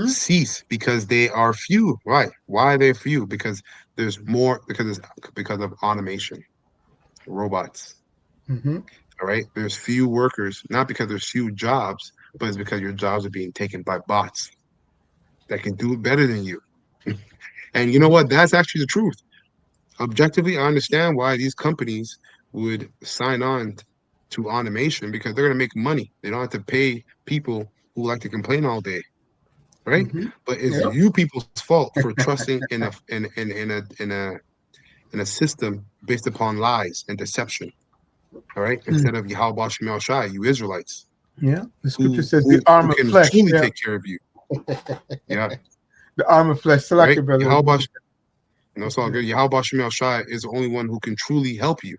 cease because they are few. Why? Why are they few? Because there's more because of automation, robots. Mm-hmm. All right, there's few workers, not because there's few jobs, but it's because your jobs are being taken by bots that can do it better than you. And you know what? That's actually the truth. Objectively, I understand why these companies would sign on to automation because they're going to make money. They don't have to pay people who like to complain all day, right? Mm-hmm. But it's Yep. you people's fault for trusting in a system based upon lies and deception. All right, instead of Yahweh Shem Shai, you Israelites, Yeah. The scripture who says who the arm who of can flesh. truly Yeah. take care of you. Yeah, The arm of flesh. Select right. it, brother. Yahweh, it's all good. Yahweh Shem Shai is the only one who can truly help you.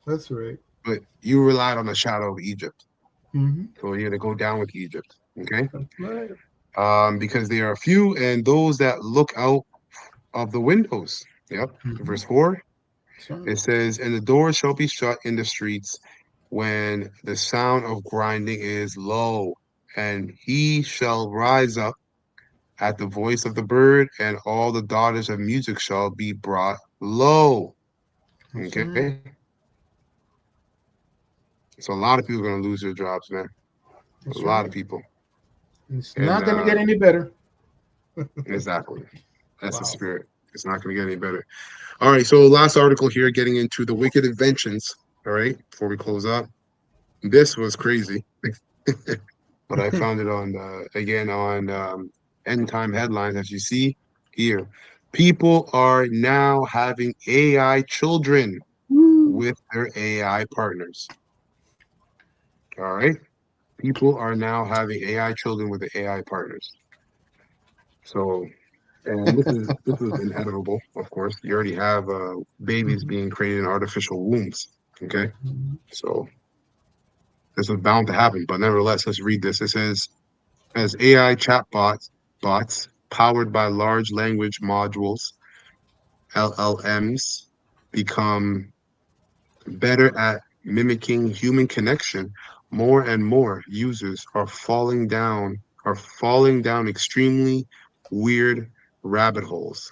That's right. But you relied on the shadow of Egypt, Mm-hmm. so you're gonna go down with Egypt. Okay, That's right. because they are few and those that look out of the windows. Yep. Mhm. Verse 4. That's right. It says, "And the doors shall be shut in the streets when the sound of grinding is low, and he shall rise up at the voice of the bird, and all the daughters of music shall be brought low." That's Okay. right. So a lot of people are gonna lose their jobs, man. That's A lot right. of people. It's And not going to get any better. exactly. That's the Wow. spirit. It's not gonna get any better. All right, so last article here, getting into the wicked inventions. All right, before we close up. This was crazy. But I found it on again on End Time Headlines, as you see here. People are now having AI children with their AI partners. All right, people are now having AI children with their AI partners. So, and this is inevitable, of course. You already have babies being created in artificial wombs. Okay, so this is bound to happen. But nevertheless, let's read this. It says, as AI bots powered by large language modules, LLMs, become better at mimicking human connection, more and more users are falling down extremely weird rabbit holes.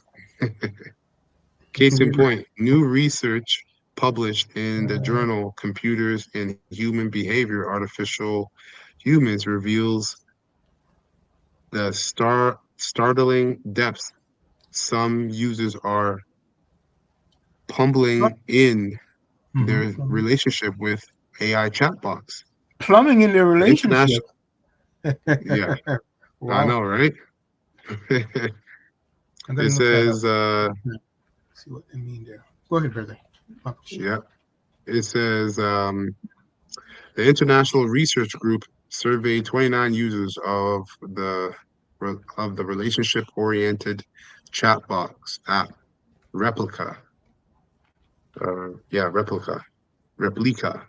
Case in point, new research published in the journal Computers and Human Behavior Artificial Humans reveals the startling depths some users are pumbling in their Mhm. relationship with AI chatbots. Plumbing in their The relationship. yeah, I Wow. know, right? It I'm going to look that up. says, See what they mean there. Go ahead, brother. yeah, it says, the international research group surveyed 29 users of the relationship-oriented chatbot app Replica. Replica,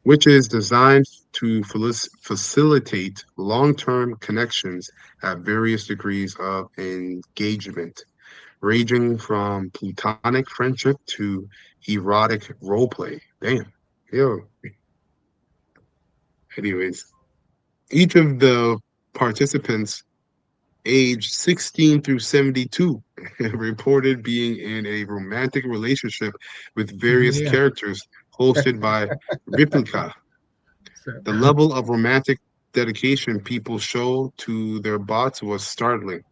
which is designed to facilitate long-term connections at various degrees of engagement, ranging from platonic friendship to erotic roleplay. Damn. Yo. Anyways, each of the participants aged 16 through 72 reported being in a romantic relationship with various Yeah. characters hosted by Replica. The level of romantic dedication people show to their bots was startling,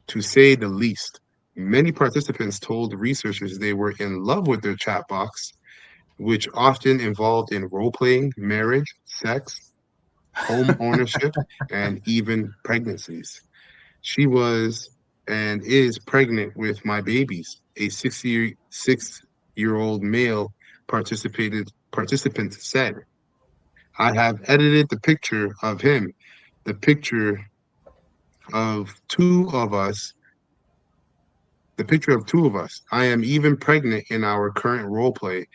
to say the least. Many participants told researchers they were in love with their chatbots, which often involved in role-playing, marriage, sex, home ownership, and even pregnancies. She was and is pregnant with my babies, a 6-year-old male participant said. I have edited the picture of him, the picture of two of us, the picture of two of us. I am even pregnant in our current role play,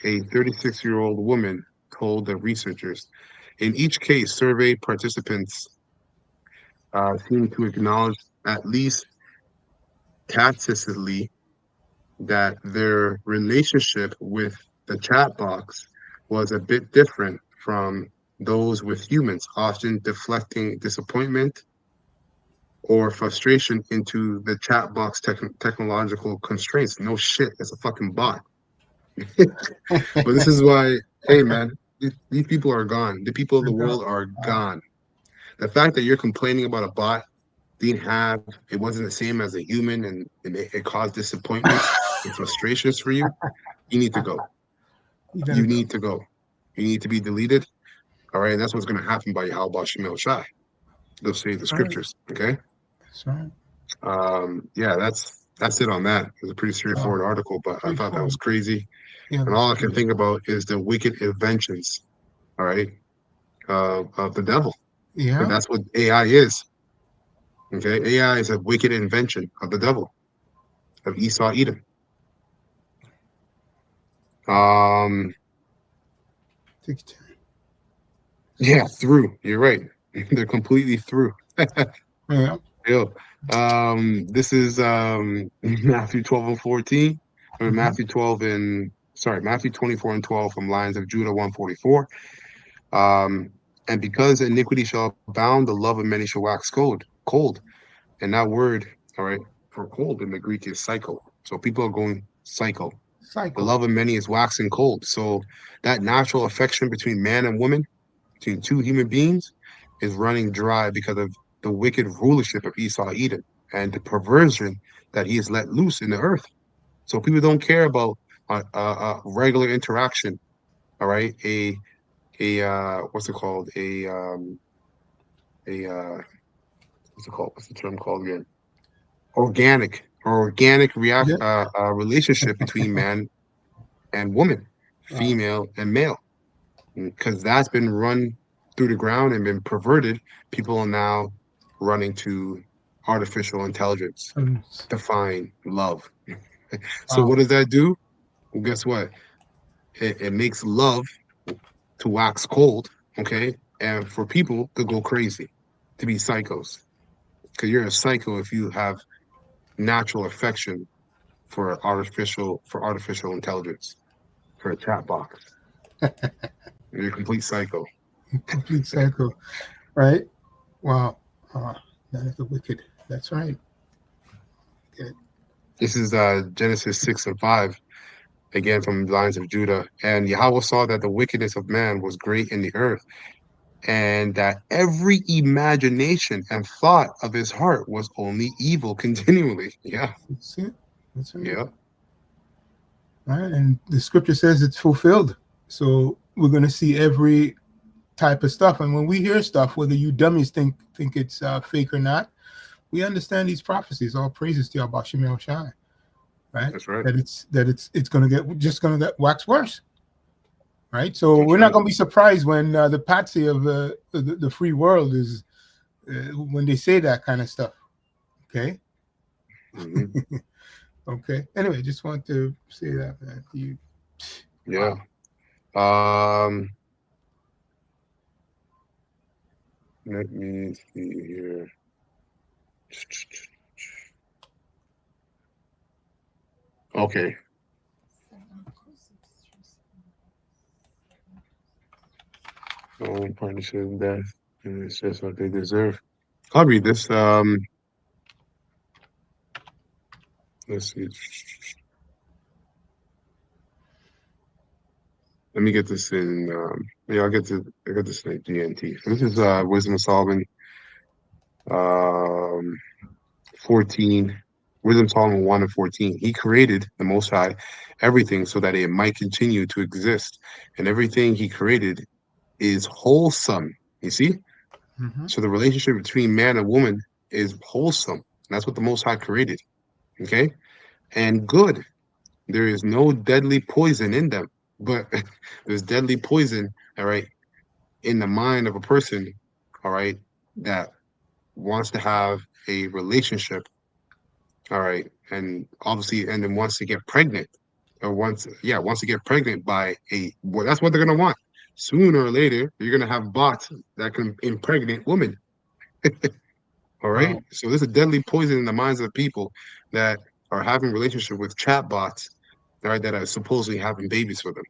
a 36-year-old woman told the researchers. In each case, survey participants seem to acknowledge, at least tacitly, that their relationship with the chat box was a bit different from those with humans, often deflecting disappointment or frustration into the chat box technological constraints. No shit, it's a fucking bot. But this is why, hey man, these people are gone. The people of the world are gone. The fact that you're complaining about a bot didn't have, it wasn't the same as a human, and it caused disappointments and frustrations for you, you need to go. You need to go. You need to be deleted. All right, and that's what's going to happen by Yahweh Shemel Shai. They'll say the scriptures. Okay. That's right. Yeah, that's it on that. It was a pretty straightforward article, but I thought that was crazy. Yeah, And all I can think about is the wicked inventions, all right, of the devil. yeah. But that's what AI is. Okay, AI is a wicked invention of the devil, of Esau Edom. Take your time. Yeah, through. You're right. They're completely through. Yeah. Yo, this is Matthew 12 and 14, or Matthew 12 and Matthew 24 and 12 from Lions of Judah 144. And because iniquity shall abound, the love of many shall wax cold. And that word, all right, for cold in the Greek is psycho. So people are going psycho. The Cycle. love of many is waxing cold. So that natural affection between man and woman, between two human beings, is running dry because of the wicked rulership of Esau Edom and the perversion that he has let loose in the earth. So people don't care about regular interaction. All right, what's it called? What's it called? What's the term called again? Organic relationship between man and woman, female and male, because that's been run through the ground and been perverted. People are now running to artificial intelligence to find love. So what does that do? Well, guess what? It makes love to wax cold, okay, and for people to go crazy, to be psychos, because you're a psycho if you have natural affection for artificial intelligence, for a chat box. You're a complete psycho. Complete cycle. Right? Wow. That is the wicked. That's right. Good. This is Genesis 6 and 5, again from the Lions of Judah. And Yahweh saw that the wickedness of man was great in the earth, and that every imagination and thought of his heart was only evil continually. Yeah. That's it. That's right. Yeah. Right. And the scripture says it's fulfilled. So we're going to see every type of stuff. And when we hear stuff, whether you dummies think it's fake or not, we understand these prophecies. All praises to Yahweh Shemel Shai. Right. That's right. That it's going to get wax worse. Right. So we're not going to be surprised when the patsy of the free world is when they say that kind of stuff. Okay. Mm-hmm. Okay. Anyway, just want to say that, man. Yeah. Let me see here. Okay. Partnership death, and it's just what they deserve. I'll read this. Let's see. Let me get this in. Yeah, I got this in GNT. So this is Wisdom of Solomon, 14. Wisdom of Solomon 1 and 14. He created, the Most High, everything so that it might continue to exist, and everything he created is wholesome. You see? Mm-hmm. So the relationship between man and woman is wholesome. That's what the Most High created. Okay? And good. There is no deadly poison in them, but there's deadly poison, all right, in the mind of a person, all right, that wants to have a relationship, all right, and obviously, and then wants to get pregnant, or wants to get pregnant by well, that's what they're gonna want. Sooner or later, you're gonna have bots that can impregnate women. All right. Wow. So there's a deadly poison in the minds of people that are having relationship with chat bots, all right, that are supposedly having babies for them.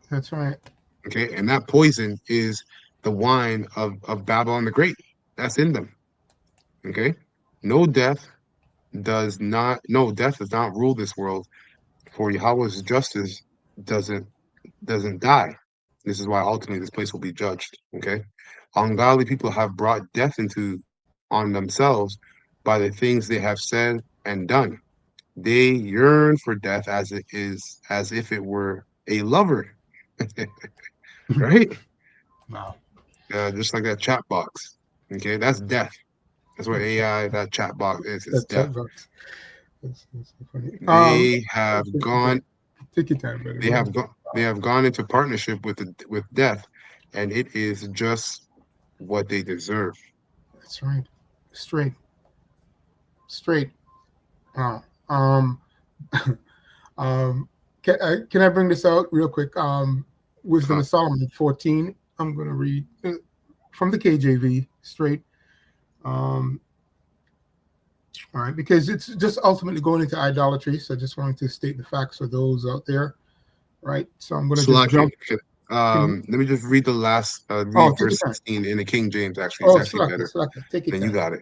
That's right. Okay. And that poison is the wine of Babylon the Great. That's in them. Okay, no death does not rule this world. For Yahweh's justice doesn't die. This is why ultimately this place will be judged. Okay, ungodly people have brought death into on themselves by the things they have said and done. They yearn for death as if it were a lover, right? Wow. Just like that chat box. Okay, that's death. That's what AI, that chat box is. It's That death. chat box. That's so funny. They have gone. Take your time, brother. They have gone. They have gone into partnership with death, and it is just what they deserve. That's right. Straight. Wow. Can I bring this out real quick? Wisdom of Solomon 14. I'm going to read from the KJV straight. All right, because it's just ultimately going into idolatry. So I just wanted to state the facts for those out there. Right. So I'm going to just jump. Let me just read the last read verse 16 in the King James. Actually, it's actually better. Take your Then time. you got it.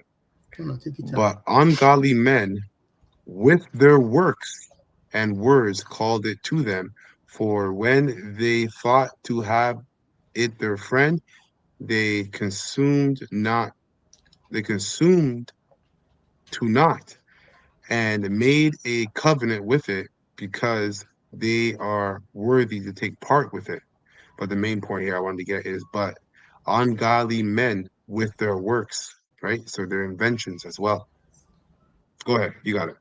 No, take your time. But ungodly men with their works and words called it to them, for when they thought to have it their friend, they consumed to naught, and made a covenant with it, because they are worthy to take part with it. But the main point here I wanted to get is, but ungodly men with their works, right? So their inventions as well. Go ahead, you got it.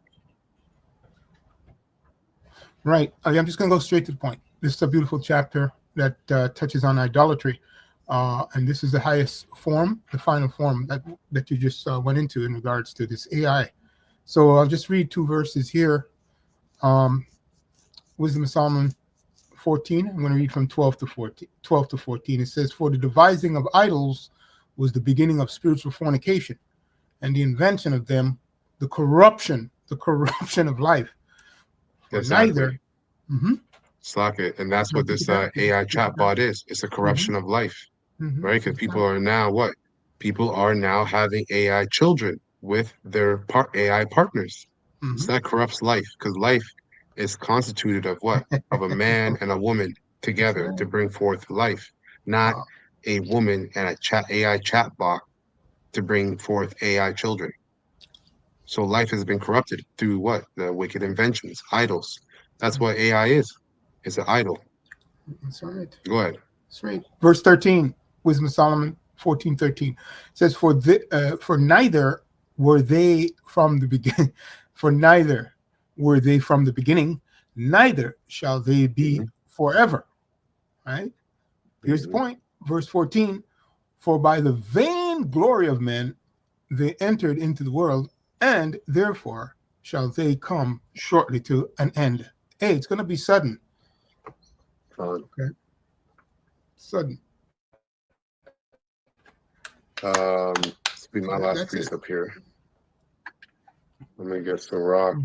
Right. I'm just going to go straight to the point. This is a beautiful chapter that touches on idolatry. And this is the highest form, the final form that you just went into in regards to this AI. So I'll just read 2 verses here. Wisdom of Solomon 14. I'm going to read from 12 to 14. It says, "For the devising of idols was the beginning of spiritual fornication, and the invention of them, the corruption of life. Exactly. Neither. Slack it. And that's what this AI chatbot is. It's a corruption of life, right? Because people are now what? People are now having AI children with their AI partners. So that corrupts life, because life is constituted of what? Of a man and a woman together to bring forth life, not a woman and a AI chatbot to bring forth AI children. So life has been corrupted through what? The wicked inventions, idols. That's what AI is. It's an idol. That's right. Go ahead. That's right. Verse 13, Wisdom of Solomon 14:13 says, for neither were they from the beginning, for neither were they from the beginning, neither shall they be forever. Right? Here's the point. Verse 14, for by the vain glory of men they entered into the world, and therefore shall they come shortly to an end. Hey, it's going to be sudden. Okay. Sudden. This will be my last piece up here. Let me get some rock.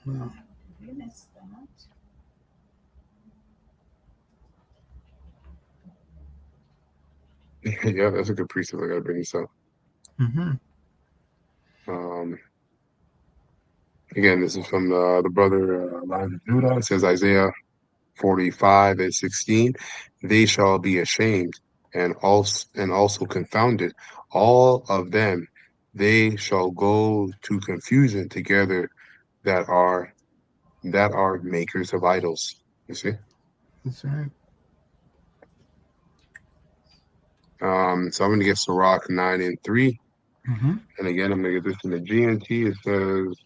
Wow. Yeah, that's a good precept. I gotta bring this up. Again, this is from the brother Line of Judah. It says Isaiah 45:16. They shall be ashamed and also confounded, all of them. They shall go to confusion together that are makers of idols. You see? That's right. So I'm gonna get Sirach 9:3. And again, I'm gonna get this in the GNT. It says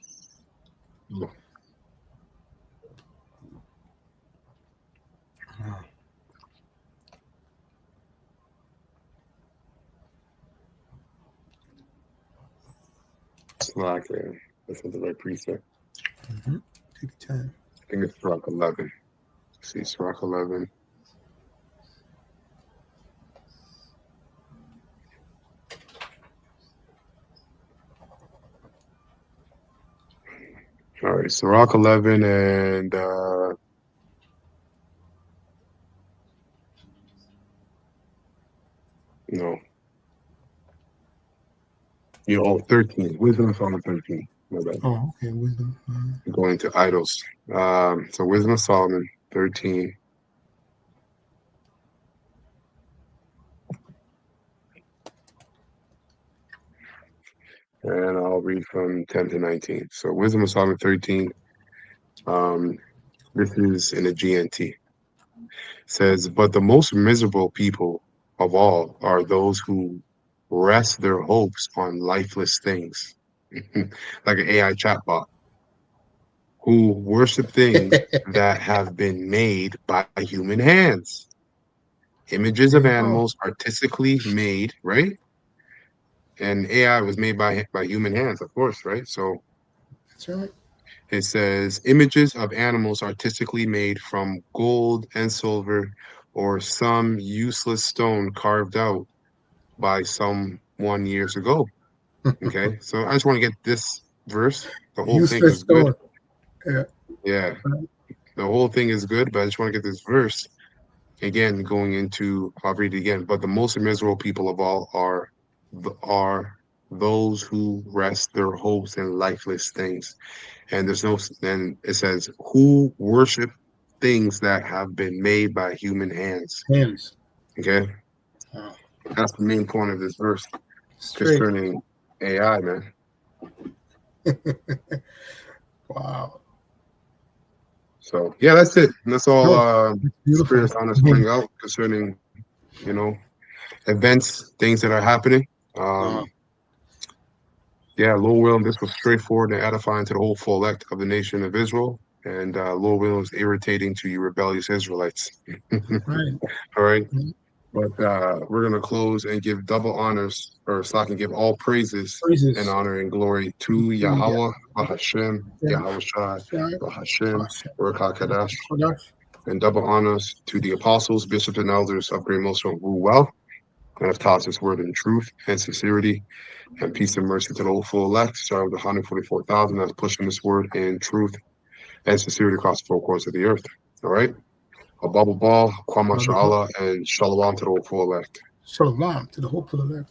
Slack. That's not the right precept. Take your time. I think it's Sirach 11. Let's see, Sirach 11. All right, so Rock 11 and no, you know, 13. Wisdom of Solomon 13. My bad. Oh, okay. Wisdom. Going to idols. So Wisdom of Solomon 13. And I'll read from 10 to 19. So Wisdom of Solomon 13. This is in the GNT. Says, but the most miserable people of all are those who rest their hopes on lifeless things, like an AI chatbot, who worship things that have been made by human hands, images of There you go. animals artistically made, right? And AI was made by human hands, of course, right? So That's right. it says images of animals artistically made from gold and silver or some useless stone carved out by someone years ago. Okay, so I just want to get this verse. The whole thing Useless is good. stone. Yeah. Yeah, the whole thing is good, but I just want to get this verse again. Going into, I'll read it again. But the most miserable people of all are those who rest their hopes in lifeless things. And there's no. Then it says who worship things that have been made by human hands. Hands. Okay, Oh, that's the main point of this verse straight. concerning AI, man. Wow. So yeah, that's it. And that's all Beautiful. Spirit's on us bring out concerning, you know, events, things that are happening. Yeah, Lord willing, this was straightforward and edifying to the whole full elect of the nation of Israel. And Lord willing, is irritating to you rebellious Israelites. Right. All right. But we're going to close and give double honors, or so I can give all praises Praises. and honor and glory to Yahweh, Bahashem, Yahweh Shai, Bahashem, Baruch HaKadosh, and double honors to the apostles, bishops, and elders of Great Millstone who rule well and have taught this word in truth and sincerity, and peace and mercy to the whole full elect, starting with the 144,000 that's pushing this word in truth and sincerity across the four corners of the earth. All right? A bubble ball, Kwama Sha'Allah, and Shalom to the whole full elect. Shalom to the hopeful elect.